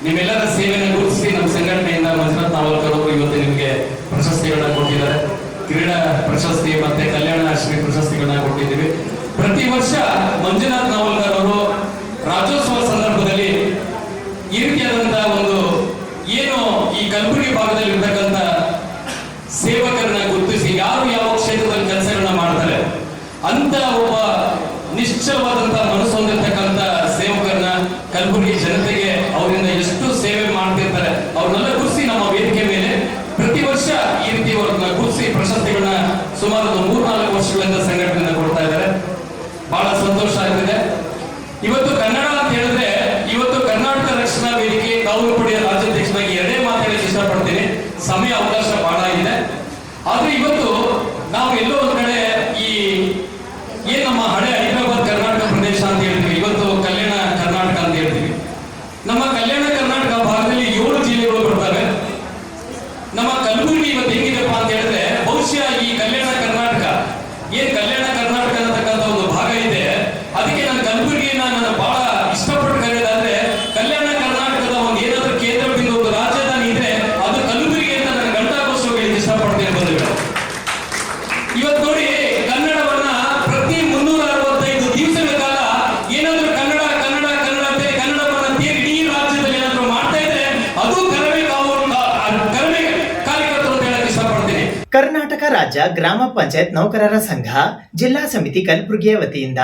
ನಿಮ್ಮೆಲ್ಲರ ಸೇವೆಯನ್ನು ಗುರುತಿಸಿ ನಮ್ಮ ಸಂಘಟನೆಯಿಂದ ಮಂಜುನಾಥ್ ನಾವಲ್ಕರ್ ಅವರು ಇವತ್ತು ನಿಮಗೆ ಪ್ರಶಸ್ತಿಗಳನ್ನ ಕೊಟ್ಟಿದ್ದಾರೆ. ಕ್ರೀಡಾ ಪ್ರಶಸ್ತಿ ಮತ್ತೆ ಕಲ್ಯಾಣ ಶ್ರೀ ಪ್ರಶಸ್ತಿಗಳನ್ನ ಕೊಟ್ಟಿದ್ದೀವಿ. ಪ್ರತಿ ವರ್ಷ ಮಂಜುನಾಥ್ ನಾವಲ್ಕರ್ ಅವರು ರಾಜ್ಯೋತ್ಸವ ಸಂದರ್ಭದಲ್ಲಿ ಈ ರೀತಿಯಾದಂತಹ ಒಂದು ಏನು ಈ ಕಲಬುರಗಿ ಭಾಗದಲ್ಲಿ ಇರ್ತಕ್ಕಂಥ ಸೇವಕರನ್ನ ಗುರುತಿಸಿ ಯಾರು ಯಾವ ಕ್ಷೇತ್ರದಲ್ಲಿ ಕೆಲಸಗಳನ್ನ ಮಾಡ್ತಾರೆ ಅಂತ ಒಬ್ಬ ನಿಶ್ಚಲವಾದಂತಹ ಮನಸ್ಸು ಹೊಂದಿರ್ತಕ್ಕಂಥ ಸೇವಕರನ್ನ ಕಲಬುರಗಿ ಜನತೆಗೆ ಅವರಿಂದ ಎಷ್ಟು ಸೇವೆ ಮಾಡ್ತಿರ್ತಾರೆ ಅವ್ರನ್ನೆಲ್ಲ ಗುರುತಿಸಿ ನಮ್ಮ ವೇದಿಕೆ ಮೇಲೆ ಪ್ರತಿ ವರ್ಷ ಈ ರೀತಿ ಅವ್ರನ್ನ ಗುರುತಿಸಿ ಪ್ರಶಸ್ತಿಗಳನ್ನ ಸುಮಾರು 3-4 ವರ್ಷಗಳಿಂದ ಸಂಘಟನೆ ಕೊಡ್ತಾ ಇದ್ದಾರೆ. ಬಹಳ ಸಂತೋಷ ಆಗ್ತಿದೆ. ಇವತ್ತು ಕನ್ನಡ ಅಂತ ಹೇಳಿದ್ರೆ ಇವತ್ತು ಕರ್ನಾಟಕ ರಕ್ಷಣಾ ವೇದಿಕೆ ಕಾವಲುಪಡೆಯ ರಾಜ್ಯಾಧ್ಯಕ್ಷನಾಗಿ 2 ಮಾತಾಡಲಿಕ್ಕೆ ಇಷ್ಟಪಡ್ತೀನಿ. ಸಮಯ ಅವಕಾಶ ಬಹಳ ಇದೆ. ಆದ್ರೆ ಇವತ್ತು ನಾವು ಎಲ್ಲೋ ಒಂದ್ ಕಡೆ ಈ ಏನ್ ನಮ್ಮ ಹಳೆ ಹೈದರಾಬಾದ್ ಕರ್ನಾಟಕ ಪ್ರದೇಶ ಅಂತ ಹೇಳ್ತೀವಿ, ಇವತ್ತು ಕಲ್ಯಾಣ ಕರ್ನಾಟಕ ಅಂತ ಹೇಳ್ತೀವಿ. ನಮ್ಮ ಕಲ್ಯಾಣ ಕರ್ನಾಟಕ ಭಾಗದಲ್ಲಿ 7 ಜಿಲ್ಲೆಗಳು ಬರ್ತವೆ. ನಮ್ಮ ಕಲಬುರಗಿ ಇವತ್ತು ಹೆಂಗಿದೆಪ್ಪ ಅಂತ ಹೇಳಿದ್ರೆ ಬಹುಶಃ ಈ ಕಲ್ಯಾಣ ಕರ್ನಾಟಕ ಏನ್ ಕಲ್ಯಾಣ ಕರ್ನಾಟಕ ಅನ್ನತಕ್ಕಂಥ ಒಂದು ಭಾಗ ಇದೆ, ಅದಕ್ಕೆ ನಾನು ಕಲಬುರಗಿಯನ್ನ ನಾನು ಬಹಳ ಇಷ್ಟಪಟ್ಟು ಕರೆಯೋದಾದ್ರೆ ಕಲ್ಯಾಣ ಕರ್ನಾಟಕದ ಒಂದು ಏನಾದ್ರೂ ಕೇಂದ್ರ ಬಿಂದು ಒಂದು ರಾಜಧಾನಿ ಇದ್ರೆ ಅದು ಕಲಬುರಗಿ ಅಂತ ನಾನು ಗಂಟಾಘೋಷ ಹೇಳಿಕ್ಕೆ ಇಷ್ಟಪಡ್ತೇನೆ ಬಂಧುಗಳು. ಇವತ್ತು ನೋಡಿ ಕನ್ನಡವನ್ನ ಪ್ರತಿ 365 ದಿವಸಗಳ ಕಾಲ ಏನಾದ್ರೂ ಕನ್ನಡ ಕನ್ನಡ ಕನ್ನಡ ಅಂತ ಕನ್ನಡವನ್ನ ಇಡೀ ರಾಜ್ಯದಲ್ಲಿ ಏನಾದ್ರೂ ಮಾಡ್ತಾ ಇದ್ರೆ ಅದು ಕರವೇ ಕಾರ್ಯಕರ್ತರು ಅಂತ ಹೇಳಕ್ಕೆ ಇಷ್ಟಪಡ್ತೀನಿ. ಕರ್ನಾಟಕ ರಾಜ್ಯ ಗ್ರಾಮ ಪಂಚಾಯತ್ ನೌಕರರ ಸಂಘ ಜಿಲ್ಲಾ ಸಮಿತಿ ಕಲಬುರಗಿಯ ವತಿಯಿಂದ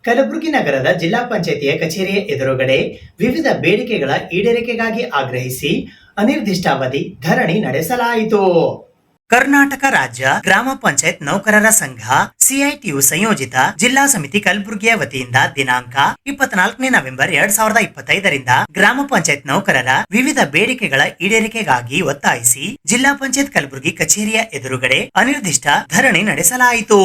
ಕಲಬುರಗಿ ನಗರದ ಜಿಲ್ಲಾ ಪಂಚಾಯತಿಯ ಕಚೇರಿಯ ಎದುರುಗಡೆ ವಿವಿಧ ಬೇಡಿಕೆಗಳ ಈಡೇರಿಕೆಗಾಗಿ ಆಗ್ರಹಿಸಿ ಅನಿರ್ದಿಷ್ಟಾವಧಿ ಧರಣಿ ನಡೆಸಲಾಯಿತು. ಕರ್ನಾಟಕ ರಾಜ್ಯ ಗ್ರಾಮ ಪಂಚಾಯತ್ ನೌಕರರ ಸಂಘ ಸಿಐಟಿಯು ಸಂಯೋಜಿತ ಜಿಲ್ಲಾ ಸಮಿತಿ ಕಲಬುರಗಿಯ ವತಿಯಿಂದ ದಿನಾಂಕ 24 ನವೆಂಬರ್ 2025ರಿಂದ ಗ್ರಾಮ ಪಂಚಾಯತ್ ನೌಕರರ ವಿವಿಧ ಬೇಡಿಕೆಗಳ ಈಡೇರಿಕೆಗಾಗಿ ಒತ್ತಾಯಿಸಿ ಜಿಲ್ಲಾ ಪಂಚಾಯತ್ ಕಲಬುರಗಿ ಕಚೇರಿಯ ಎದುರುಗಡೆ ಅನಿರ್ದಿಷ್ಟ ಧರಣಿ ನಡೆಸಲಾಯಿತು.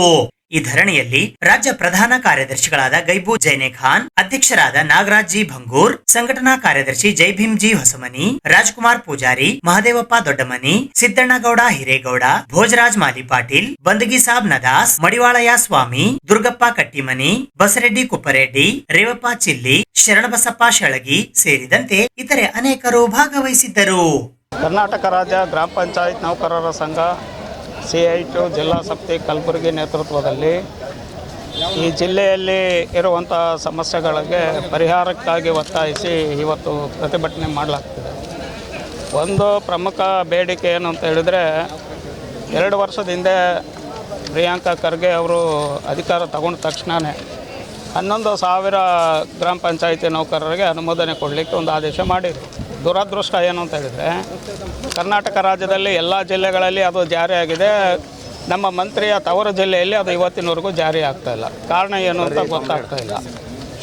ಈ ಧರಣಿಯಲ್ಲಿ ರಾಜ್ಯ ಪ್ರಧಾನ ಕಾರ್ಯದರ್ಶಿಗಳಾದ ಗೈಬು ಜೈನೆ ಖಾನ್, ಅಧ್ಯಕ್ಷರಾದ ನಾಗರಾಜ್ ಜಿ ಭಂಗೂರ್, ಸಂಘಟನಾ ಕಾರ್ಯದರ್ಶಿ ಜೈ ಭೀಮ್ ಜಿ ಹೊಸಮನಿ, ರಾಜ್ಕುಮಾರ್ ಪೂಜಾರಿ, ಮಹದೇವಪ್ಪ ದೊಡ್ಡಮನಿ, ಸಿದ್ದಣ್ಣಗೌಡ ಹಿರೇಗೌಡ, ಭೋಜರಾಜ್ ಮಾಲಿ ಪಾಟೀಲ್, ಬಂದಗಿ ಸಾಬ್ ನದಾಸ್, ಮಡಿವಾಳಯ್ಯ ಸ್ವಾಮಿ, ದುರ್ಗಪ್ಪ ಕಟ್ಟಿಮನಿ, ಬಸರೆಡ್ಡಿ ಕುಪ್ಪರೆಡ್ಡಿ, ರೇವಪ್ಪ ಚಿಲ್ಲಿ, ಶರಣಬಸಪ್ಪ ಶಳಗಿ ಸೇರಿದಂತೆ ಇತರೆ ಅನೇಕರು ಭಾಗವಹಿಸಿದ್ದರು. ಕರ್ನಾಟಕ ರಾಜ್ಯ ಗ್ರಾಮ ಪಂಚಾಯತ್ ನೌಕರರ ಸಂಘ ಸಿಐಟು ಜಿಲ್ಲಾ ಸಮಿತಿ ಕಲಬುರಗಿ ನೇತೃತ್ವದಲ್ಲಿ ಈ ಜಿಲ್ಲೆಯಲ್ಲಿ ಇರುವಂಥ ಸಮಸ್ಯೆಗಳಿಗೆ ಪರಿಹಾರಕ್ಕಾಗಿ ಒತ್ತಾಯಿಸಿ ಇವತ್ತು ಪ್ರತಿಭಟನೆ ಮಾಡಲಾಗ್ತಿದೆ. ಒಂದು ಪ್ರಮುಖ ಬೇಡಿಕೆ ಏನು ಅಂತ ಹೇಳಿದರೆ 2 ವರ್ಷದ ಹಿಂದೆ ಪ್ರಿಯಾಂಕಾ ಖರ್ಗೆ ಅವರು ಅಧಿಕಾರ ತಗೊಂಡ ತಕ್ಷಣವೇ 11,000 ಗ್ರಾಮ ಪಂಚಾಯಿತಿ ನೌಕರರಿಗೆ ಅನುಮೋದನೆ ಕೊಡಲಿಕ್ಕೆ ಒಂದು ಆದೇಶ ಮಾಡಿದರು. ದುರದೃಷ್ಟ ಏನು ಅಂತ ಹೇಳಿದರೆ, ಕರ್ನಾಟಕ ರಾಜ್ಯದಲ್ಲಿ ಎಲ್ಲ ಜಿಲ್ಲೆಗಳಲ್ಲಿ ಅದು ಜಾರಿಯಾಗಿದೆ. ನಮ್ಮ ಮಂತ್ರಿಯ ತವರು ಜಿಲ್ಲೆಯಲ್ಲಿ ಅದು ಇವತ್ತಿನವರೆಗೂ ಜಾರಿ ಆಗ್ತಾಯಿಲ್ಲ. ಕಾರಣ ಏನು ಅಂತ ಗೊತ್ತಾಗ್ತಾಯಿಲ್ಲ.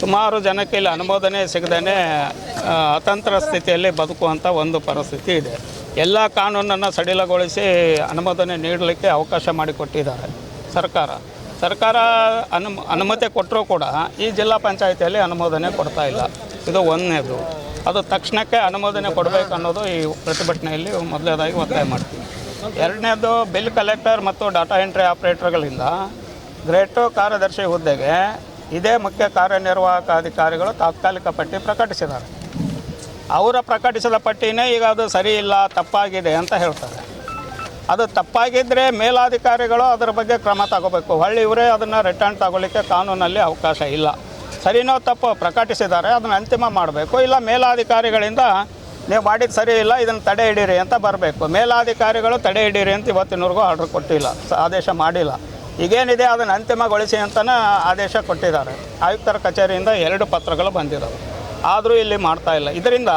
ಸುಮಾರು ಜನಕ್ಕೆ ಇಲ್ಲಿ ಅನುಮೋದನೆ ಸಿಗದೇ ಅತಂತ್ರ ಸ್ಥಿತಿಯಲ್ಲಿ ಬದುಕುವಂಥ ಒಂದು ಪರಿಸ್ಥಿತಿ ಇದೆ. ಎಲ್ಲ ಕಾನೂನನ್ನು ಸಡಿಲಗೊಳಿಸಿ ಅನುಮೋದನೆ ನೀಡಲಿಕ್ಕೆ ಅವಕಾಶ ಮಾಡಿಕೊಟ್ಟಿದ್ದಾರೆ ಸರ್ಕಾರ ಅನುಮತಿ ಕೊಟ್ಟರೂ ಕೂಡ ಈ ಜಿಲ್ಲಾ ಪಂಚಾಯಿತಿಯಲ್ಲಿ ಅನುಮೋದನೆ ಕೊಡ್ತಾ ಇಲ್ಲ. ಇದು ಒಂದನೇದು. ಅದು ತಕ್ಷಣಕ್ಕೆ ಅನುಮೋದನೆ ಕೊಡಬೇಕು ಅನ್ನೋದು ಈ ಪ್ರತಿಭಟನೆಯಲ್ಲಿ ಮೊದಲನೇದಾಗಿ ಒತ್ತಾಯ ಮಾಡ್ತೀವಿ. ಎರಡನೇದು, ಬಿಲ್ ಕಲೆಕ್ಟರ್ ಮತ್ತು ಡಾಟಾ ಎಂಟ್ರಿ ಆಪರೇಟರ್ಗಳಿಂದ ಗ್ರೇಟು ಕಾರ್ಯದರ್ಶಿ ಹುದ್ದೆಗೆ ಇದೇ ಮುಖ್ಯ ಕಾರ್ಯನಿರ್ವಾಹಕ ಅಧಿಕಾರಿಗಳು ತಾತ್ಕಾಲಿಕ ಪಟ್ಟಿ ಪ್ರಕಟಿಸಿದ್ದಾರೆ. ಅವರ ಪ್ರಕಟಿಸಿದ ಪಟ್ಟಿನೇ ಈಗ ಅದು ಸರಿ ಇಲ್ಲ, ತಪ್ಪಾಗಿದೆ ಅಂತ ಹೇಳ್ತಾರೆ. ಅದು ತಪ್ಪಾಗಿದ್ದರೆ ಮೇಲಾಧಿಕಾರಿಗಳು ಅದರ ಬಗ್ಗೆ ಕ್ರಮ ತಗೋಬೇಕು. ಹೊಳ್ಳಿ ಇವರೇ ಅದನ್ನು ರಿಟರ್ನ್ ತಗೊಳ್ಳಿಕ್ಕೆ ಕಾನೂನಲ್ಲಿ ಅವಕಾಶ ಇಲ್ಲ. ಸರಿನೋ ತಪ್ಪು ಪ್ರಕಟಿಸಿದ್ದಾರೆ, ಅದನ್ನು ಅಂತಿಮ ಮಾಡಬೇಕು. ಇಲ್ಲ ಮೇಲಾಧಿಕಾರಿಗಳಿಂದ ನೀವು ಮಾಡಿದ್ದು ಸರಿ ಇಲ್ಲ, ಇದನ್ನು ತಡೆ ಹಿಡೀರಿ ಅಂತ ಬರಬೇಕು. ಮೇಲಾಧಿಕಾರಿಗಳು ತಡೆ ಹಿಡೀರಿ ಅಂತ ಇವತ್ತಿನವರೆಗೂ ಆರ್ಡ್ರ್ ಕೊಟ್ಟಿಲ್ಲ, ಆದೇಶ ಮಾಡಿಲ್ಲ. ಈಗೇನಿದೆ ಅದನ್ನು ಅಂತಿಮಗೊಳಿಸಿ ಅಂತಲೇ ಆದೇಶ ಕೊಟ್ಟಿದ್ದಾರೆ. ಆಯುಕ್ತರ ಕಚೇರಿಯಿಂದ 2 ಪತ್ರಗಳು ಬಂದಿರೋದು, ಆದರೂ ಇಲ್ಲಿ ಮಾಡ್ತಾಯಿಲ್ಲ. ಇದರಿಂದ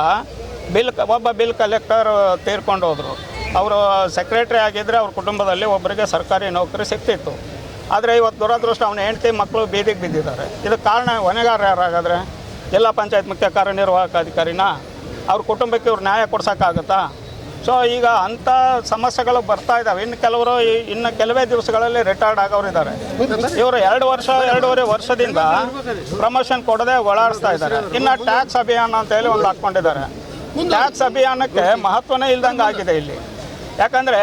ಒಬ್ಬ ಬಿಲ್ ಕಲೆಕ್ಟರ್ ತೀರ್ಕೊಂಡು ಹೋದರು. ಅವರು ಸೆಕ್ರೆಟ್ರಿ ಆಗಿದ್ದರೆ ಅವ್ರ ಕುಟುಂಬದಲ್ಲಿ ಒಬ್ಬರಿಗೆ ಸರ್ಕಾರಿ ನೌಕರಿ ಸಿಗ್ತಿತ್ತು. ಆದರೆ ಇವತ್ತು ದುರದೃಷ್ಟ ಅವನ ಹೆಂಡತಿ ಮಕ್ಕಳು ಬೀದಿಗೆ ಬಿದ್ದಿದ್ದಾರೆ. ಇದಕ್ಕೆ ಕಾರಣ ಹೊಣೆಗಾರ ಯಾರಾಗಾದರೆ ಜಿಲ್ಲಾ ಪಂಚಾಯತ್ ಮುಖ್ಯ ಕಾರ್ಯನಿರ್ವಾಹಕ ಅಧಿಕಾರಿನ? ಅವ್ರ ಕುಟುಂಬಕ್ಕೆ ಇವ್ರು ನ್ಯಾಯ ಕೊಡ್ಸೋಕ್ಕಾಗುತ್ತಾ? ಸೊ ಈಗ ಅಂಥ ಸಮಸ್ಯೆಗಳು ಬರ್ತಾ ಇದ್ದಾವೆ. ಇನ್ನು ಕೆಲವೇ ದಿವಸಗಳಲ್ಲಿ ರಿಟೈರ್ಡ್ ಆಗೋರಿದ್ದಾರೆ. ಇವರು 2-2.5 ವರ್ಷದಿಂದ ಪ್ರಮೋಷನ್ ಕೊಡದೆ ಓಡಾಡಿಸ್ತಾ ಇದ್ದಾರೆ. ಇನ್ನು ಟ್ಯಾಕ್ಸ್ ಅಭಿಯಾನ ಅಂತೇಳಿ ಒಂದು ಹಾಕ್ಕೊಂಡಿದ್ದಾರೆ. ಟ್ಯಾಕ್ಸ್ ಅಭಿಯಾನಕ್ಕೆ ಮಹತ್ವನೇ ಇಲ್ದಂಗೆ ಆಗಿದೆ ಇಲ್ಲಿ. ಯಾಕಂದರೆ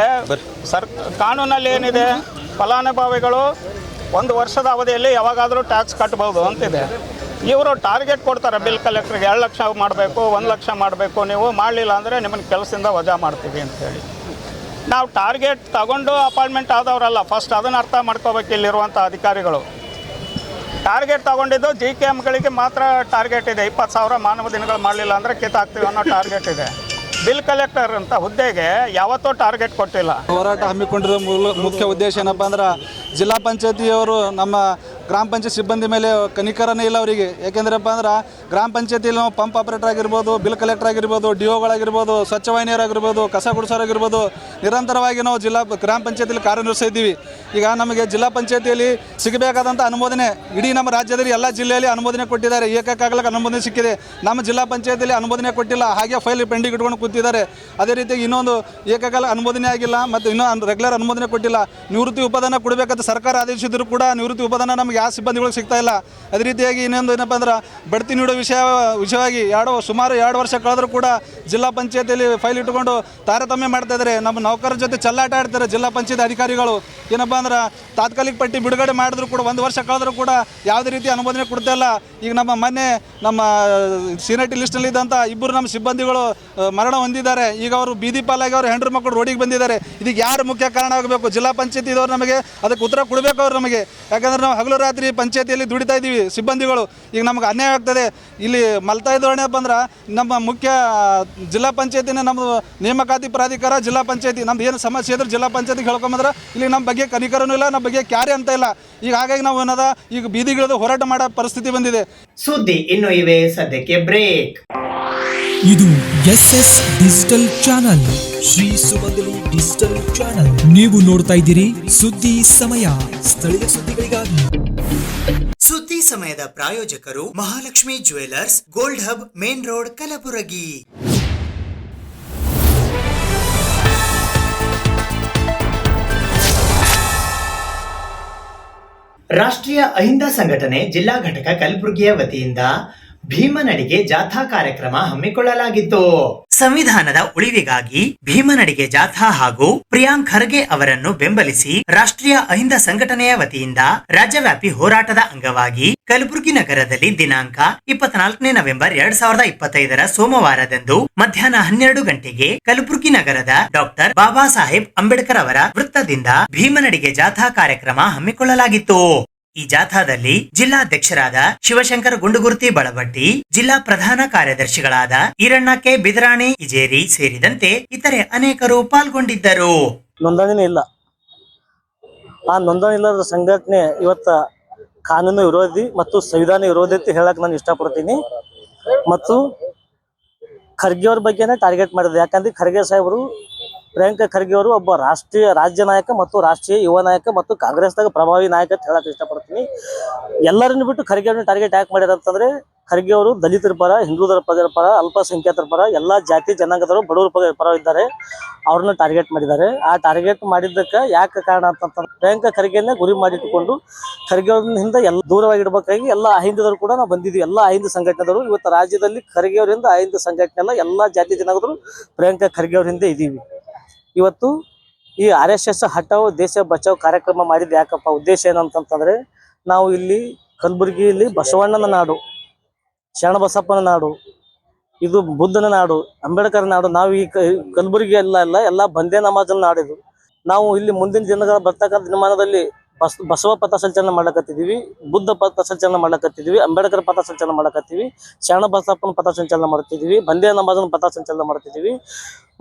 ಕಾನೂನಲ್ಲಿ ಏನಿದೆ, ಫಲಾನುಭವಿಗಳು 1 ವರ್ಷದ ಅವಧಿಯಲ್ಲಿ ಯಾವಾಗಾದರೂ ಟ್ಯಾಕ್ಸ್ ಕಟ್ಬೋದು ಅಂತಿದೆ. ಇವರು ಟಾರ್ಗೆಟ್ ಕೊಡ್ತಾರೆ ಬಿಲ್ ಕಲೆಕ್ಟ್ರಿಗೆ, 2 ಲಕ್ಷ ಮಾಡಬೇಕು, 1 ಲಕ್ಷ ಮಾಡಬೇಕು, ನೀವು ಮಾಡಲಿಲ್ಲ ಅಂದರೆ ನಿಮ್ಮನ್ನು ಕೆಲಸದಿಂದ ವಜಾ ಮಾಡ್ತೀವಿ ಅಂಥೇಳಿ. ನಾವು ಟಾರ್ಗೆಟ್ ತಗೊಂಡು ಅಪಾಯಿಂಟ್ಮೆಂಟ್ ಆದವರಲ್ಲ, ಫಸ್ಟ್ ಅದನ್ನು ಅರ್ಥ ಮಾಡ್ಕೋಬೇಕು. ಇಲ್ಲಿರುವಂಥ ಅಧಿಕಾರಿಗಳು ಟಾರ್ಗೆಟ್ ತಗೊಂಡಿದ್ದು GKMಗಳಿಗೆ ಮಾತ್ರ ಟಾರ್ಗೆಟ್ ಇದೆ. 20,000 ಮಾನವ ದಿನಗಳು ಮಾಡಲಿಲ್ಲ ಅಂದರೆ ಕಿತ್ತಾಕ್ತೀವಿ ಅನ್ನೋ ಟಾರ್ಗೆಟ್ ಇದೆ. ಬಿಲ್ ಕಲೆಕ್ಟರ್ ಅಂತ ಹುದ್ದೆಗೆ ಯಾವತ್ತೂ ಟಾರ್ಗೆಟ್ ಕೊಟ್ಟಿಲ್ಲ. ಹೋರಾಟ ಹಮ್ಮಿಕೊಂಡಿರೋ ಮುಖ್ಯ ಉದ್ದೇಶ ಏನಪ್ಪ ಅಂದ್ರೆ, ಜಿಲ್ಲಾ ಪಂಚಾಯತಿಯವರು ನಮ್ಮ ಗ್ರಾಮ ಪಂಚಾಯತ್ ಸಿಬ್ಬಂದಿ ಮೇಲೆ ಕನಿಕರನೇ ಇಲ್ಲ ಅವರಿಗೆ. ಯಾಕೆಂದ್ರಪ್ಪ ಅಂದ್ರೆ ಗ್ರಾಮ ಪಂಚಾಯತಿಯಲ್ಲಿ ನಾವು ಪಂಪ್ ಆಪರೇಟರ್ ಆಗಿರ್ಬೋದು, ಬಿಲ್ ಕಲೆಕ್ಟರ್ ಆಗಿರ್ಬೋದು, DOಗಳಾಗಿರ್ಬೋದು, ಸ್ವಚ್ಛ ವಾಹಿನಿಯರಾಗಿರ್ಬೋದು, ಕಸ ಗುಡಿಸೋರಾಗಿರ್ಬೋದು, ನಿರಂತರವಾಗಿ ನಾವು ಗ್ರಾಮ ಪಂಚಾಯತಿಯಲ್ಲಿ ಕಾರ್ಯನಿರ್ವಹಿಸಿದ್ದೀವಿ. ಈಗ ನಮಗೆ ಜಿಲ್ಲಾ ಪಂಚಾಯತಿಯಲ್ಲಿ ಸಿಗಬೇಕಾದಂಥ ಅನುಮೋದನೆ ಇಡೀ ನಮ್ಮ ರಾಜ್ಯದಲ್ಲಿ ಎಲ್ಲ ಜಿಲ್ಲೆಯಲ್ಲಿ ಅನುಮೋದನೆ ಕೊಟ್ಟಿದ್ದಾರೆ. ಏಕಕಾಲಕ್ಕೆ ಅನುಮೋದನೆ ಸಿಕ್ಕಿದೆ. ನಮ್ಮ ಜಿಲ್ಲಾ ಪಂಚಾಯತಿಯಲ್ಲಿ ಅನುಮೋದನೆ ಕೊಟ್ಟಿಲ್ಲ, ಹಾಗೆ ಫೈಲ್ ಪೆಂಡಿಂಗ್ ಇಟ್ಕೊಂಡು ಕೂತಿದ್ದಾರೆ. ಅದೇ ರೀತಿ ಇನ್ನೊಂದು ಏಕಕಾಲ ಅನುಮೋದನೆ ಆಗಿಲ್ಲ ಮತ್ತು ಇನ್ನೂ ರೆಗ್ಯುಲರ್ ಅನುಮೋದನೆ ಕೊಟ್ಟಿಲ್ಲ. ನಿವೃತ್ತಿ ಉಪದಾನ ಕೊಡಬೇಕಂತ ಸರ್ಕಾರ ಆದೇಶಿದ್ರು ಕೂಡ ನಿವೃತ್ತಿ ಉಪದಾನ ನಮಗೆ ಯಾವ ಸಿಬ್ಬಂದಿಗಳಿಗೆ ಸಿಗ್ತಾ ಇಲ್ಲ. ಅದೇ ರೀತಿಯಾಗಿ ಇನ್ನೊಂದು ಏನಪ್ಪ ಅಂದ್ರೆ, ಬಡ್ತಿ ನೀಡೋ ವಿಷಯವಾಗಿ ಸುಮಾರು 2 ವರ್ಷ ಕಳೆದರೂ ಕೂಡ ಜಿಲ್ಲಾ ಪಂಚಾಯತಿಯಲ್ಲಿ ಫೈಲ್ ಇಟ್ಟುಕೊಂಡು ತಾರತಮ್ಯ ಮಾಡ್ತಾ ಇದ್ದಾರೆ. ನಮ್ಮ ನೌಕರರ ಜೊತೆ ಚೆಲ್ಲಾಟ ಆಡ್ತಾರೆ ಜಿಲ್ಲಾ ಪಂಚಾಯತ್ ಅಧಿಕಾರಿಗಳು. ಏನಪ್ಪ ಅಂದ್ರೆ, ತಾತ್ಕಾಲಿಕ ಪಟ್ಟಿ ಬಿಡುಗಡೆ ಮಾಡಿದ್ರು ಕೂಡ 1 ವರ್ಷ ಕಳೆದರೂ ಕೂಡ ಯಾವುದೇ ರೀತಿ ಅನುಮೋದನೆ ಕೊಡ್ತಾ ಇಲ್ಲ. ಈಗ ನಮ್ಮ ಸೀನಿಯಾರಿಟಿ ಲಿಸ್ಟ್ನಲ್ಲಿ ಇದ್ದಂಥ 2 ನಮ್ಮ ಸಿಬ್ಬಂದಿಗಳು ಮರಣ ಹೊಂದಿದ್ದಾರೆ. ಈಗ ಅವರು ಬೀದಿ ಪಾಲಾಗಿ ಅವರು ಹೆಂಡ್ರು ಮಕ್ಕಳು ರೋಡಿಗೆ ಬಂದಿದ್ದಾರೆ. ಇದಕ್ಕೆ ಯಾರು ಮುಖ್ಯ ಕಾರಣ ಆಗಬೇಕು? ಜಿಲ್ಲಾ ಪಂಚಾಯತಿ ಇದ್ದವ್ರು ನಮಗೆ ಅದಕ್ಕೆ ಉತ್ತರ ಕೊಡಬೇಕು ಅವ್ರು ನಮಗೆ. ಯಾಕಂದರೆ ನಾವು ಹಗಲು ರಾತ್ರಿ ಪಂಚಾಯತಿಯಲ್ಲಿ ದುಡಿತಾ ಇದ್ದೀವಿ ಸಿಬ್ಬಂದಿಗಳು. ಈಗ ನಮ್ಗೆ ಅನ್ಯಾಯ ಆಗ್ತದೆ. ಇಲ್ಲಿ ಮಲ್ತಾ ಇದ್ದವಣೆಪ್ಪ ಅಂದ್ರೆ, ನಮ್ಮ ಮುಖ್ಯ ಜಿಲ್ಲಾ ಪಂಚಾಯತಿನ ನಮ್ಮದು ನೇಮಕಾತಿ ಪ್ರಾಧಿಕಾರ ಜಿಲ್ಲಾ ಪಂಚಾಯತಿ ನಮ್ದು ಏನು ಸಮಸ್ಯೆ ಇದ್ರೆ ಜಿಲ್ಲಾ ಪಂಚಾಯತಿಗೆ ಹೇಳ್ಕೊಂಬಂದ್ರೆ ಇಲ್ಲಿ ನಮ್ಮ ಬಗ್ಗೆ ಕನಿಕರನೂ ಇಲ್ಲ, ನಮ್ಮ ಬಗ್ಗೆ ಕ್ಯಾರೆ ಅಂತ ಇಲ್ಲ. ಈಗ ಹಾಗಾಗಿ ನಾವು ಏನದ ಈಗ ಬೀದಿಗಿಳಿದು ಹೋರಾಟ ಮಾಡೋ ಪರಿಸ್ಥಿತಿ ಬಂದಿದೆ. ಸುದ್ದಿ ಇನ್ನು ಇವೆ, ಸದ್ಯಕ್ಕೆ ಬ್ರೇಕ್. ಇದು SS ಡಿಜಿಟಲ್ ಚಾನಲ್, ಶ್ರೀ ಸುಮಂಗಲಿ ಡಿಜಿಟಲ್ ಚಾನಲ್. ನೀವು ನೋಡ್ತಾ ಇದ್ದೀರಿ ಸುದ್ದಿ ಸಮಯ, ಸ್ಥಳೀಯ ಸುದ್ದಿಗಳಿಗಾಗಿ. ಸುದ್ದಿ ಸಮಯದ ಪ್ರಾಯೋಜಕರು Mahalakshmi jewellers, gold hub, main road, Kalaburagi. ರಾಷ್ಟ್ರೀಯ ಅಹಿಂದ ಸಂಘಟನೆ ಜಿಲ್ಲಾ ಘಟಕ ಕಲಬುರಗಿಯ ವತಿಯಿಂದ ಭೀಮನಡಿಗೆ ಜಾಥಾ ಕಾರ್ಯಕ್ರಮ ಹಮ್ಮಿಕೊಳ್ಳಲಾಗಿತ್ತು. ಸಂವಿಧಾನದ ಉಳಿವಿಗಾಗಿ ಭೀಮನಡಿಗೆ ಜಾಥಾ ಹಾಗೂ ಪ್ರಿಯಾಂಕ್ ಖರ್ಗೆ ಅವರನ್ನು ಬೆಂಬಲಿಸಿ ರಾಷ್ಟ್ರೀಯ ಅಹಿಂದ ಸಂಘಟನೆಯ ವತಿಯಿಂದ ರಾಜ್ಯವ್ಯಾಪಿ ಹೋರಾಟದ ಅಂಗವಾಗಿ ಕಲಬುರಗಿ ನಗರದಲ್ಲಿ ದಿನಾಂಕ 24 ನವೆಂಬರ್ 2025 ಸೋಮವಾರದಂದು ಮಧ್ಯಾಹ್ನ 12 ಗಂಟೆಗೆ ಕಲಬುರಗಿ ನಗರದ ಡಾಕ್ಟರ್ ಬಾಬಾ ಸಾಹೇಬ್ ಅಂಬೇಡ್ಕರ್ ಅವರ ವೃತ್ತದಿಂದ ಭೀಮನಡಿಗೆ ಜಾಥಾ ಕಾರ್ಯಕ್ರಮ ಹಮ್ಮಿಕೊಳ್ಳಲಾಗಿತ್ತು. ಈ ಜಾಥಾದಲ್ಲಿ ಜಿಲ್ಲಾಧ್ಯಕ್ಷರಾದ ಶಿವಶಂಕರ್ ಗುಂಡುಗುರ್ತಿ ಬಳಬಟ್ಟಿ, ಜಿಲ್ಲಾ ಪ್ರಧಾನ ಕಾರ್ಯದರ್ಶಿಗಳಾದ ಈರಣ್ಣ ಕೆ ಬಿದರಾಣಿ ಇಜೇರಿ ಸೇರಿದಂತೆ ಇತರೆ ಅನೇಕರು ಪಾಲ್ಗೊಂಡಿದ್ದರು. ನೋಂದಣಿ ಇಲ್ಲ. ಆ ನೋಂದಣಿ ಇಲ್ಲದ ಸಂಘಟನೆ ಇವತ್ತ ಕಾನೂನು ವಿರೋಧಿ ಮತ್ತು ಸಂವಿಧಾನ ವಿರೋಧಿ ಅಂತ ಹೇಳಕ್ ನಾನು ಇಷ್ಟಪಡ್ತೀನಿ. ಮತ್ತು ಖರ್ಗೆ ಅವ್ರ ಬಗ್ಗೆನೇ ಟಾರ್ಗೆಟ್ ಮಾಡಿದೆ. ಯಾಕಂದ್ರೆ ಖರ್ಗೆ ಸಾಹೇಬರು, ಪ್ರಿಯಾಂಕ ಖರ್ಗೆ ಅವರು ಒಬ್ಬ ರಾಜ್ಯ ನಾಯಕ ಮತ್ತು ರಾಷ್ಟ್ರೀಯ ಯುವ ನಾಯಕ ಮತ್ತು ಕಾಂಗ್ರೆಸ್ದಾಗ ಪ್ರಭಾವಿ ನಾಯಕ ಅಂತ ಹೇಳಕ್ ಇಷ್ಟಪಡ್ತೀನಿ. ಎಲ್ಲರನ್ನು ಬಿಟ್ಟು ಖರ್ಗೆ ಅವ್ರನ್ನ ಟಾರ್ಗೆಟ್ ಯಾಕೆ ಮಾಡ್ಯಾರ ಅಂತಂದ್ರೆ, ಖರ್ಗೆ ಅವರು ದಲಿತರ ಪರ, ಹಿಂದೂತರ ಪರ, ಅಲ್ಪಸಂಖ್ಯಾತರ ಪರ, ಎಲ್ಲಾ ಜಾತಿ ಜನಾಂಗದವರು, ಬಡವರ ಪರ ಇದ್ದಾರೆ. ಅವ್ರನ್ನ ಟಾರ್ಗೆಟ್ ಮಾಡಿದ್ದಾರೆ. ಆ ಟಾರ್ಗೆಟ್ ಮಾಡಿದ್ದಕ್ಕೆ ಯಾಕೆ ಕಾರಣ ಅಂತಂದ್ರೆ, ಪ್ರಿಯಾಂಕ ಖರ್ಗೆನ ಗುರಿ ಮಾಡಿಟ್ಟುಕೊಂಡು ಖರ್ಗೆ ಅವರಿಂದ ಎಲ್ಲ ದೂರವಾಗಿಡ್ಬೇಕಾಗಿ ಎಲ್ಲ ಅಹಿಂದದವರು ಕೂಡ ನಾವು ಬಂದಿದ್ವಿ. ಎಲ್ಲ ಅಹಿಂದ ಸಂಘಟನೆದವರು ಇವತ್ತು ರಾಜ್ಯದಲ್ಲಿ ಖರ್ಗೆ ಅವರಿಂದ ಅಹಿಂದ ಸಂಘಟನೆ ಎಲ್ಲ ಜಾತಿ ಜನಾಂಗದವರು ಪ್ರಿಯಾಂಕ ಖರ್ಗೆ ಅವ್ರ ಹಿಂದೆ ಇದ್ದೀವಿ. ಇವತ್ತು ಈ RSS ಹಟಾವ್ ದೇಶ ಬಚಾವ್ ಕಾರ್ಯಕ್ರಮ ಮಾಡಿದ್ದು ಯಾಕಪ್ಪ, ಉದ್ದೇಶ ಏನಂತಂತಂದ್ರೆ, ನಾವು ಇಲ್ಲಿ ಕಲಬುರಗಿಯಲ್ಲಿ ಬಸವಣ್ಣನ ನಾಡು, ಶರಣಬಸಪ್ಪನ ನಾಡು, ಇದು ಬುದ್ಧನ ನಾಡು, ಅಂಬೇಡ್ಕರ್ ನಾಡು. ನಾವು ಈ ಕಲಬುರಗಿ ಎಲ್ಲ ಬಂದೇ ನಮಾಜನ ನಾಡಿದು. ನಾವು ಇಲ್ಲಿ ಮುಂದಿನ ದಿನಗಳ ಬರ್ತಕ್ಕಂಥ ದಿನಮಾನದಲ್ಲಿ ಬಸವ ಪಥಸಂಚಲನ ಮಾಡ್ಲಕತ್ತಿದ್ದೀವಿ, ಬುದ್ಧ ಪಥಸಂಚಲನ ಮಾಡ್ಲಕತ್ತಿದ್ದೀವಿ, ಅಂಬೇಡ್ಕರ್ ಪಥಸಂಚಲನ ಮಾಡ್ಲಕತ್ತೀವಿ, ಶರಣಬಸಪ್ಪನ ಪಥಸಂಚಲನ ಮಾಡ್ತಿದ್ದೀವಿ, ಬಂದೇ ನಮಾಜನ ಪಥಸಂಚಲನ ಮಾಡ್ತಿದ್ದೀವಿ,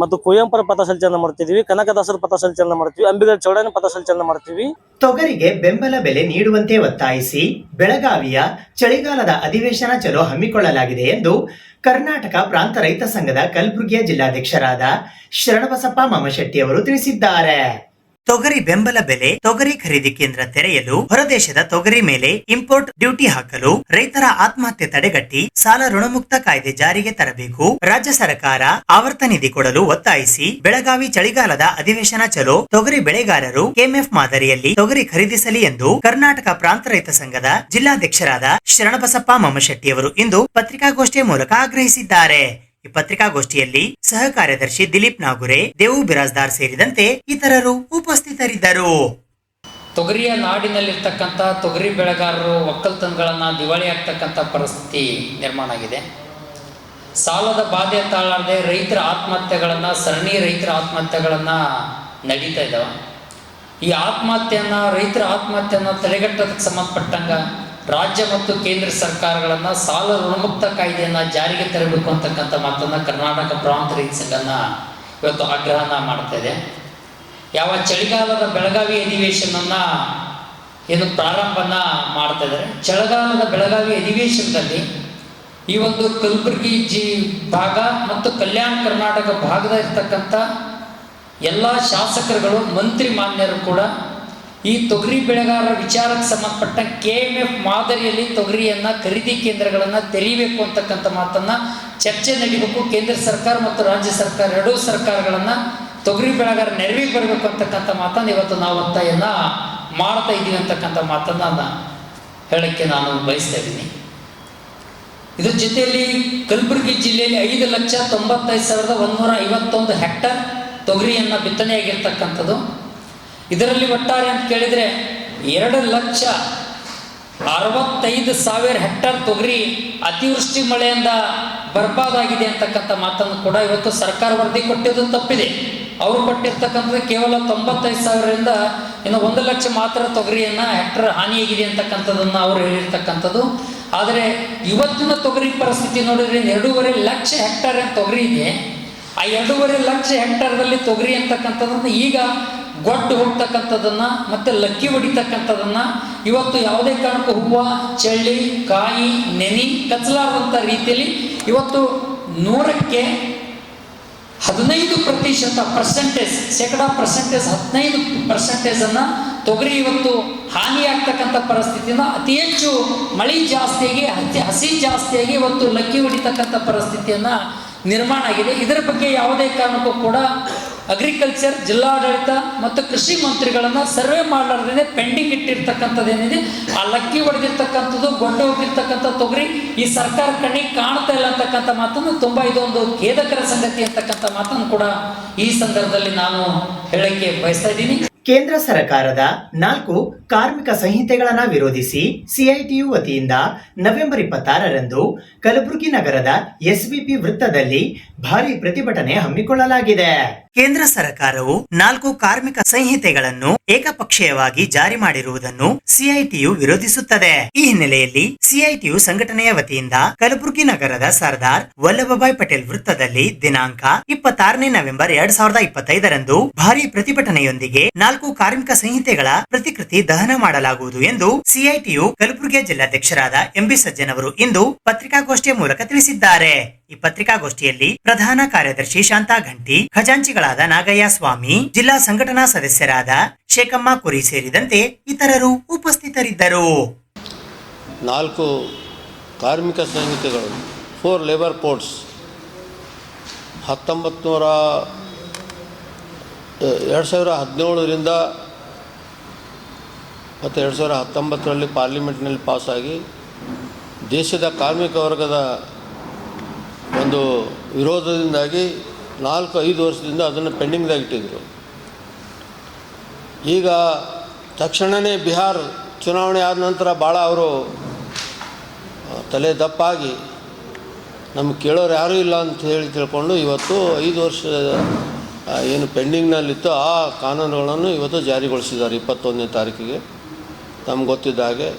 ಮತ್ತು ಕುವೆಂಪುರ ಪಥಸಂಚಲನ ಮಾಡ್ತಿದ್ದೀವಿ, ಕನಕದಾಸರ ಪಥಸಂಚಲನ ಮಾಡ್ತೀವಿ, ಅಂಬಿಗರ ಚೌಡಯ್ಯನ ಪಥಸಂಚಲನ ಮಾಡ್ತೀವಿ. ತೊಗರಿಗೆ ಬೆಂಬಲ ಬೆಲೆ ನೀಡುವಂತೆ ಒತ್ತಾಯಿಸಿ ಬೆಳಗಾವಿಯ ಚಳಿಗಾಲದ ಅಧಿವೇಶನ ಚಲೋ ಹಮ್ಮಿಕೊಳ್ಳಲಾಗಿದೆ ಎಂದು ಕರ್ನಾಟಕ ಪ್ರಾಂತ ರೈತ ಸಂಘದ ಕಲಬುರಗಿಯ ಜಿಲ್ಲಾಧ್ಯಕ್ಷರಾದ ಶರಣಬಸಪ್ಪ ಮಮಶೆಟ್ಟಿ ಅವರು ತಿಳಿಸಿದ್ದಾರೆ. ತೊಗರಿ ಬೆಂಬಲ ಬೆಲೆ, ತೊಗರಿ ಖರೀದಿ ಕೇಂದ್ರ ತೆರೆಯಲು, ಹೊರದೇಶದ ತೊಗರಿ ಮೇಲೆ ಇಂಪೋರ್ಟ್ ಡ್ಯೂಟಿ ಹಾಕಲು, ರೈತರ ಆತ್ಮಹತ್ಯೆ ತಡೆಗಟ್ಟಿ ಸಾಲ ಋಣಮುಕ್ತ ಕಾಯ್ದೆ ಜಾರಿಗೆ ತರಬೇಕು, ರಾಜ್ಯ ಸರ್ಕಾರ ಆವರ್ತ ನಿಧಿ ಕೊಡಲು ಒತ್ತಾಯಿಸಿ ಬೆಳಗಾವಿ ಚಳಿಗಾಲದ ಅಧಿವೇಶನ ಚಲೋ, ತೊಗರಿ ಬೆಳೆಗಾರರು ಕೆಎಂಎಫ್ ಮಾದರಿಯಲ್ಲಿ ತೊಗರಿ ಖರೀದಿಸಲಿ ಎಂದು ಕರ್ನಾಟಕ ಪ್ರಾಂತ ರೈತ ಸಂಘದ ಜಿಲ್ಲಾಧ್ಯಕ್ಷರಾದ ಶರಣಬಸಪ್ಪ ಮಮಶೆಟ್ಟಿ ಅವರು ಇಂದು ಪತ್ರಿಕಾಗೋಷ್ಠಿಯ ಮೂಲಕ ಆಗ್ರಹಿಸಿದ್ದಾರೆ. ಈ ಪತ್ರಿಕಾಗೋಷ್ಠಿಯಲ್ಲಿ ಸಹ ಕಾರ್ಯದರ್ಶಿ ದಿಲೀಪ್ ನಾಗುರೆ, ದೇವು ಬಿರಾಜ್ದಾರ್ ಸೇರಿದಂತೆ ಇತರರು ಉಪಸ್ಥಿತರಿದ್ದರು. ತೊಗರಿಯ ನಾಡಿನಲ್ಲಿರ್ತಕ್ಕಂಥ ತೊಗರಿ ಬೆಳೆಗಾರರು ಒಕ್ಕಲ್ತನಗಳನ್ನು ದಿವಾಳಿ ಆಗ್ತಕ್ಕಂಥ ಪರಿಸ್ಥಿತಿ ನಿರ್ಮಾಣ ಆಗಿದೆ. ಸಾಲದ ಬಾಧೆ ತಾಳಾರದೆ ರೈತರ ಆತ್ಮಹತ್ಯೆಗಳನ್ನು, ಸರಣಿ ರೈತರ ಆತ್ಮಹತ್ಯೆಗಳನ್ನು ನಡೀತಾ ಇದ್ದಾವೆ. ಈ ರೈತರ ಆತ್ಮಹತ್ಯೆಯನ್ನು ತಡೆಗಟ್ಟೋದಕ್ಕೆ ಸಂಬಂಧಪಟ್ಟಂಗ ರಾಜ್ಯ ಮತ್ತು ಕೇಂದ್ರ ಸರ್ಕಾರಗಳನ್ನು ಸಾಲ ಋಣಮುಕ್ತ ಕಾಯ್ದೆಯನ್ನು ಜಾರಿಗೆ ತರಬೇಕು ಅಂತಕ್ಕಂಥ ಮಾತನ್ನು ಕರ್ನಾಟಕ ಪ್ರಾಂತ ರೈತ ಸಂಘನ ಇವತ್ತು ಆಗ್ರಹನ ಮಾಡ್ತಾ ಇದೆ. ಯಾವ ಚಳಿಗಾಲದ ಬೆಳಗಾವಿ ಅಧಿವೇಶನವನ್ನು ಏನು ಪ್ರಾರಂಭನ ಮಾಡ್ತಾ ಇದ್ದಾರೆ, ಚಳಿಗಾಲದ ಬೆಳಗಾವಿ ಅಧಿವೇಶನದಲ್ಲಿ ಈ ಒಂದು ಕಲಬುರಗಿ ಭಾಗ ಮತ್ತು ಕಲ್ಯಾಣ ಕರ್ನಾಟಕ ಭಾಗದ ಇರ್ತಕ್ಕಂಥ ಎಲ್ಲ ಶಾಸಕರುಗಳು, ಮಂತ್ರಿ ಮಾನ್ಯರು ಕೂಡ ಈ ತೊಗರಿ ಬೆಳೆಗಾರರ ವಿಚಾರಕ್ಕೆ ಸಂಬಂಧಪಟ್ಟ KMF ಮಾದರಿಯಲ್ಲಿ ತೊಗರಿಯನ್ನು ಖರೀದಿ ಕೇಂದ್ರಗಳನ್ನು ತೆರೀಬೇಕು ಅಂತಕ್ಕಂಥ ಮಾತನ್ನು ಚರ್ಚೆ ನಡೀಬೇಕು. ಕೇಂದ್ರ ಸರ್ಕಾರ ಮತ್ತು ರಾಜ್ಯ ಸರ್ಕಾರ ಎರಡೂ ಸರ್ಕಾರಗಳನ್ನು ತೊಗರಿ ಬೆಳೆಗಾರ ನೆರವಿಗೆ ಬರಬೇಕು ಅಂತಕ್ಕಂಥ ಮಾತನ್ನು ಇವತ್ತು ನಾವು ಒತ್ತಾಯನ ಮಾಡ್ತಾ ಇದ್ದೀವಿ ಅಂತಕ್ಕಂಥ ಮಾತನ್ನು ಹೇಳಕ್ಕೆ ನಾನು ಬಯಸ್ತಾ ಇದ್ದೀನಿ. ಇದ್ರ ಜೊತೆಯಲ್ಲಿ ಕಲಬುರಗಿ ಜಿಲ್ಲೆಯಲ್ಲಿ 5,95,151 ಹೆಕ್ಟರ್ ತೊಗರಿಯನ್ನು ಬಿತ್ತನೆಯಾಗಿರ್ತಕ್ಕಂಥದ್ದು. ಇದರಲ್ಲಿ ಒಟ್ಟಾರೆ ಅಂತ ಕೇಳಿದರೆ 2,65,000 ಹೆಕ್ಟರ್ ತೊಗರಿ ಅತಿವೃಷ್ಟಿ ಮಳೆಯಿಂದ ಬರ್ಬಾದಾಗಿದೆ ಅಂತಕ್ಕಂಥ ಮಾತನ್ನು ಕೂಡ ಇವತ್ತು ಸರ್ಕಾರ ವರದಿ ಕೊಟ್ಟಿದ್ದು ತಪ್ಪಿದೆ. ಅವರು ಕೊಟ್ಟಿರ್ತಕ್ಕಂಥದ್ದು ಕೇವಲ 95,000ರಿಂದ ಇನ್ನು 1 ಲಕ್ಷ ಮಾತ್ರ ತೊಗರಿಯನ್ನು ಹೆಕ್ಟರ್ ಹಾನಿಯಾಗಿದೆ ಅಂತಕ್ಕಂಥದ್ದನ್ನು ಅವರು ಹೇಳಿರ್ತಕ್ಕಂಥದ್ದು. ಆದರೆ ಇವತ್ತಿನ ತೊಗರಿ ಪರಿಸ್ಥಿತಿ ನೋಡಿದ್ರೆ 2.5 ಲಕ್ಷ ಹೆಕ್ಟರ್ ತೊಗರಿ ಇದೆ. ಆ 2.5 ಲಕ್ಷ ಹೆಕ್ಟರ್ದಲ್ಲಿ ತೊಗರಿ ಅಂತಕ್ಕಂಥದ್ದನ್ನು ಈಗ ಗೊಡ್ಡು ಹೋಗ್ತಕ್ಕಂಥದ್ದನ್ನು ಮತ್ತು ಲಕ್ಕಿ ಹೊಡಿತಕ್ಕಂಥದ್ದನ್ನು ಇವತ್ತು ಯಾವುದೇ ಕಾರಣಕ್ಕೂ ಹೂವು, ಚಳ್ಳಿ, ಕಾಯಿ, ನೆನೆ ಕಚ್ಚಲಾದಂಥ ರೀತಿಯಲ್ಲಿ ಇವತ್ತು 100ಕ್ಕೆ 15% ಶೇಕಡಾ 15% ತೊಗರಿ ಇವತ್ತು ಹಾನಿಯಾಗ್ತಕ್ಕಂಥ ಪರಿಸ್ಥಿತಿಯಿಂದ ಅತಿ ಹೆಚ್ಚು ಮಳೆ ಜಾಸ್ತಿಯಾಗಿ ಹಸಿ ಜಾಸ್ತಿಯಾಗಿ ಇವತ್ತು ಲಕ್ಕಿ ಹೊಡಿತಕ್ಕಂಥ ಪರಿಸ್ಥಿತಿಯನ್ನು ನಿರ್ಮಾಣ ಆಗಿದೆ. ಇದರ ಬಗ್ಗೆ ಯಾವುದೇ ಕಾರಣಕ್ಕೂ ಕೂಡ ಅಗ್ರಿಕಲ್ಚರ್, ಜಿಲ್ಲಾಡಳಿತ ಮತ್ತು ಕೃಷಿ ಮಂತ್ರಿಗಳನ್ನು ಸರ್ವೆ ಮಾಡಲಾರ್ದೇ ಪೆಂಡಿಂಗ್ ಇಟ್ಟಿರ್ತಕ್ಕಂಥದ್ದೇನಿದೆ, ಆ ಲಕ್ಕಿ ಹೊಡೆದಿರ್ತಕ್ಕಂಥದ್ದು, ಗೊಡ್ಡ ಹೋಗಿರ್ತಕ್ಕಂಥ ತೊಗರಿ ಈ ಸರ್ಕಾರ ಕಣ್ಣಿಗೆ ಕಾಣ್ತಾ ಇಲ್ಲ ಅಂತಕ್ಕಂಥ ಮಾತನ್ನು ತುಂಬ ಇದೊಂದು ಖೇದಕರ ಸಂಗತಿ ಅಂತಕ್ಕಂಥ ಮಾತನ್ನು ಕೂಡ ಈ ಸಂದರ್ಭದಲ್ಲಿ ನಾನು ಹೇಳಕ್ಕೆ ಬಯಸ್ತಾ ಇದ್ದೀನಿ. ಕೇಂದ್ರ ಸರ್ಕಾರದ 4 ಕಾರ್ಮಿಕ ಸಂಹಿತೆಗಳನ್ನು ವಿರೋಧಿಸಿ ಸಿಐಟಿಯು ವತಿಯಿಂದ ನವೆಂಬರ್ 26ರಂದು ಕಲಬುರಗಿ ನಗರದ SVP ವೃತ್ತದಲ್ಲಿ ಭಾರಿ ಪ್ರತಿಭಟನೆ ಹಮ್ಮಿಕೊಳ್ಳಲಾಗಿದೆ. ಕೇಂದ್ರ ಸರ್ಕಾರವು 4 ಕಾರ್ಮಿಕ ಸಂಹಿತೆಗಳನ್ನು ಏಕಪಕ್ಷೀಯವಾಗಿ ಜಾರಿ ಮಾಡಿರುವುದನ್ನು ಸಿಐಟಿಯು ವಿರೋಧಿಸುತ್ತದೆ. ಈ ಹಿನ್ನೆಲೆಯಲ್ಲಿ ಸಿಐಟಿಯು ಸಂಘಟನೆಯ ವತಿಯಿಂದ ಕಲಬುರಗಿ ನಗರದ ಸರ್ದಾರ್ ವಲ್ಲಭಭಾಯ್ ಪಟೇಲ್ ವೃತ್ತದಲ್ಲಿ ದಿನಾಂಕ 26 ನವೆಂಬರ್ 2025ರಂದು ಭಾರಿ ಪ್ರತಿಭಟನೆಯೊಂದಿಗೆ 4 ಕಾರ್ಮಿಕ ಸಂಹಿತೆಗಳ ಪ್ರತಿಕೃತಿ ದಹನ ಮಾಡಲಾಗುವುದು ಎಂದು ಸಿಐಟಿಯು ಕಲಬುರಗಿ ಜಿಲ್ಲಾಧ್ಯಕ್ಷರಾದ ಎಂಬಿ ಸಜ್ಜನ್ ಅವರು ಇಂದು ಪತ್ರಿಕಾಗೋಷ್ಠಿಯ ಮೂಲಕ ತಿಳಿಸಿದ್ದಾರೆ. ಈ ಪತ್ರಿಕಾಗೋಷ್ಠಿಯಲ್ಲಿ ಪ್ರಧಾನ ಕಾರ್ಯದರ್ಶಿ ಶಾಂತಾ ಘಂಟಿ, ಖಜಾಂಚಿಗಳಾದ ನಾಗಯ್ಯ ಸ್ವಾಮಿ, ಜಿಲ್ಲಾ ಸಂಘಟನಾ ಸದಸ್ಯರಾದ ಶೇಖಮ್ಮ ಕುರಿ ಸೇರಿದಂತೆ ಇತರರು ಉಪಸ್ಥಿತರಿದ್ದರು. 4 ಕಾರ್ಮಿಕ ಸಂಹಿತೆಗಳು 4 ಲೇಬರ್ ಕೋಡ್ಸ್ 2017ರಿಂದ ಮತ್ತು 2019ರಲ್ಲಿ ಪಾರ್ಲಿಮೆಂಟ್ನಲ್ಲಿ ಪಾಸಾಗಿ ದೇಶದ ಕಾರ್ಮಿಕ ವರ್ಗದ ಒಂದು ವಿರೋಧದಿಂದಾಗಿ 4-5 ವರ್ಷದಿಂದ ಅದನ್ನು ಪೆಂಡಿಂಗ್ದಾಗಿಟ್ಟಿದ್ರು. ಈಗ ತಕ್ಷಣವೇ ಬಿಹಾರ ಚುನಾವಣೆ ಆದ ನಂತರ ಭಾಳ ಅವರು ತಲೆ ದಪ್ಪಾಗಿ ನಮ್ಗೆ ಕೇಳೋರು ಯಾರೂ ಇಲ್ಲ ಅಂತ ಹೇಳಿ ತಿಳ್ಕೊಂಡು ಇವತ್ತು 5 ವರ್ಷದ ಏನು ಪೆಂಡಿಂಗ್ನಲ್ಲಿತ್ತು ಆ ಕಾನೂನುಗಳನ್ನು ಇವತ್ತು ಜಾರಿಗೊಳಿಸಿದ್ದಾರೆ 21ನೇ ತಾರೀಕಿಗೆ. ನಮ್ಗೆ ಗೊತ್ತಿದ್ದ ಹಾಗೆ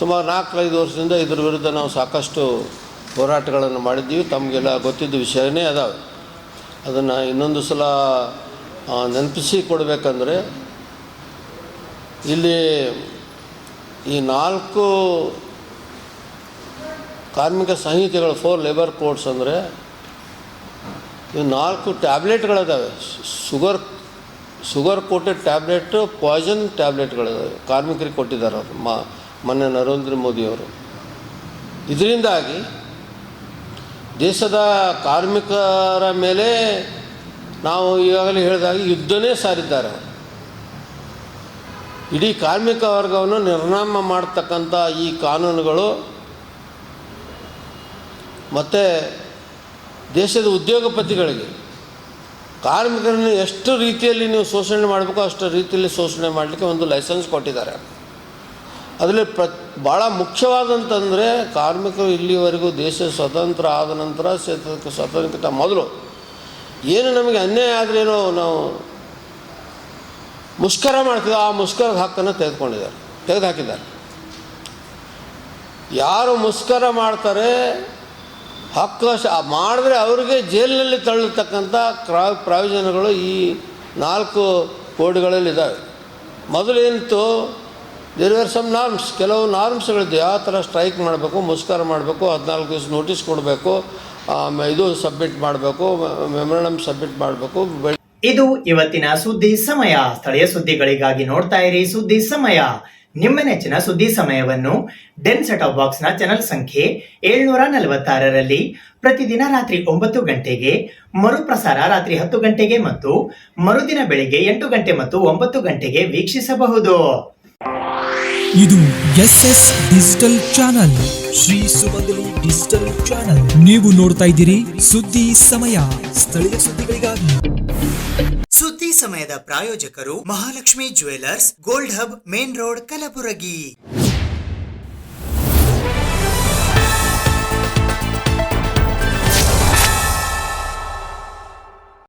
ಸುಮಾರು 4-5 ವರ್ಷದಿಂದ ಇದ್ರ ವಿರುದ್ಧ ನಾವು ಸಾಕಷ್ಟು ಹೋರಾಟಗಳನ್ನು ಮಾಡಿದ್ದೀವಿ. ತಮಗೆಲ್ಲ ಗೊತ್ತಿದ್ದ ವಿಷಯನೇ ಅದಾವೆ. ಅದನ್ನು ಇನ್ನೊಂದು ಸಲ ನೆನಪಿಸಿ ಕೊಡಬೇಕಂದ್ರೆ ಇಲ್ಲಿ ಈ 4 ಕಾರ್ಮಿಕ ಸಂಹಿತೆಗಳು 4 ಲೇಬರ್ ಕೋಡ್ಸ್ ಅಂದರೆ ಇವು 4 ಟ್ಯಾಬ್ಲೆಟ್ಗಳಿದ್ದಾವೆ. ಶುಗರ್ ಕೋಟೆಡ್ ಟ್ಯಾಬ್ಲೆಟು, ಪಾಯ್ಸನ್ ಟ್ಯಾಬ್ಲೆಟ್ಗಳಿದ್ದಾವೆ. ಕಾರ್ಮಿಕರಿಗೆ ಕೊಟ್ಟಿದ್ದಾರೆ ಅವರು ಮೊನ್ನೆ ನರೇಂದ್ರ ಮೋದಿಯವರು. ಇದರಿಂದಾಗಿ ದೇಶದ ಕಾರ್ಮಿಕರ ಮೇಲೆ ನಾವು ಈಗಾಗಲೇ ಹೇಳಿದಾಗೆ ಯುದ್ಧನೇ ಸಾರಿದ್ದಾರೆ. ಇಡೀ ಕಾರ್ಮಿಕ ವರ್ಗವನ್ನು ನಿರ್ನಾಮ ಮಾಡ್ತಕ್ಕಂಥ ಈ ಕಾನೂನುಗಳು ಮತ್ತು ದೇಶದ ಉದ್ಯೋಗಪತಿಗಳಿಗೆ ಕಾರ್ಮಿಕರನ್ನು ಎಷ್ಟು ರೀತಿಯಲ್ಲಿ ನೀವು ಶೋಷಣೆ ಮಾಡಬೇಕೋ ಅಷ್ಟು ರೀತಿಯಲ್ಲಿ ಶೋಷಣೆ ಮಾಡಲಿಕ್ಕೆ ಒಂದು ಲೈಸೆನ್ಸ್ ಕೊಟ್ಟಿದ್ದಾರೆ. ಅದರಲ್ಲಿ ಭಾಳ ಮುಖ್ಯವಾದಂತಂದರೆ ಕಾರ್ಮಿಕರು ಇಲ್ಲಿವರೆಗೂ ದೇಶ ಸ್ವತಂತ್ರ ಆದ ನಂತರ ಸ್ವತಂತ್ರಕ್ಕಿಂತ ಮೊದಲು ಏನು ನಮಗೆ ಅನ್ಯಾಯ ಆದ್ರೇನೋ ನಾವು ಮುಷ್ಕರ ಮಾಡ್ತೀವಿ, ಆ ಮುಷ್ಕರದ ಹಕ್ಕನ್ನು ತೆಗೆದುಹಾಕಿದ್ದಾರೆ. ಯಾರು ಮುಷ್ಕರ ಮಾಡ್ತಾರೆ ಹಕ್ಕು ಮಾಡಿದ್ರೆ ಅವ್ರಿಗೆ ಜೈಲಿನಲ್ಲಿ ತಳ್ಳತಕ್ಕಂಥ ಪ್ರಾವಿಷನ್ಗಳು ಈ 4 ಕೋಡ್ಗಳಲ್ಲಿದ್ದಾವೆ. ಮೊದಲೇನಿತ್ತು, ದೇರ್ ಆರ್ ಸಮ್ ನಾರ್ಮ್ಸ್, ಕೆಲವು ನಾರ್ಮ್ಸ್ಗಳಿದ್ದು ಯಾವ ಥರ ಸ್ಟ್ರೈಕ್ ಮಾಡಬೇಕು, ಮುಷ್ಕರ ಮಾಡಬೇಕು, 14 ದಿವಸ ನೋಟಿಸ್ ಕೊಡಬೇಕು, ಇದು ಸಬ್ಮಿಟ್ ಮಾಡಬೇಕು, ಮೆಮೊರಂಡಮ್ ಸಬ್ಮಿಟ್ ಮಾಡಬೇಕು. ಇದು ಇವತ್ತಿನ ಸುದ್ದಿ ಸಮಯ. ಸ್ಥಳೀಯ ಸುದ್ದಿಗಳಿಗಾಗಿ ನೋಡ್ತಾ ಇರಿ ಸುದ್ದಿ ಸಮಯ. ನಿಮ್ಮ ನೆಚ್ಚಿನ ಸುದ್ದಿ ಸಮಯವನ್ನು ಡೆನ್ ಸೆಟ್ ಆಫ್ ಬಾಕ್ಸ್ ನ ಚಾನೆಲ್ ಸಂಖ್ಯೆ 746ರಲ್ಲಿ ಪ್ರತಿದಿನ ರಾತ್ರಿ 9 ಗಂಟೆಗೆ, ಮರುಪ್ರಸಾರ ರಾತ್ರಿ 10 ಗಂಟೆಗೆ ಮತ್ತು ಮರುದಿನ ಬೆಳಿಗ್ಗೆ 8 ಗಂಟೆ ಮತ್ತು 9 ಗಂಟೆಗೆ ವೀಕ್ಷಿಸಬಹುದು. ಇದು SS ಡಿಜಿಟಲ್ ಚಾನಲ್, ಶ್ರೀ ಸುಮಂಗಲಿ ಡಿಜಿಟಲ್ ಚಾನಲ್. ನೀವು ನೋಡ್ತಾ ಇದ್ದೀರಿ ಸುದ್ದಿ ಸಮಯ, ಸ್ಥಳೀಯ ಸುದ್ದಿಗಳಿಗಾಗಿ. ಸುದ್ದಿ ಸಮಯದ ಪ್ರಾಯೋಜಕರು Mahalakshmi jewellers, gold hub, main road, Kalaburagi.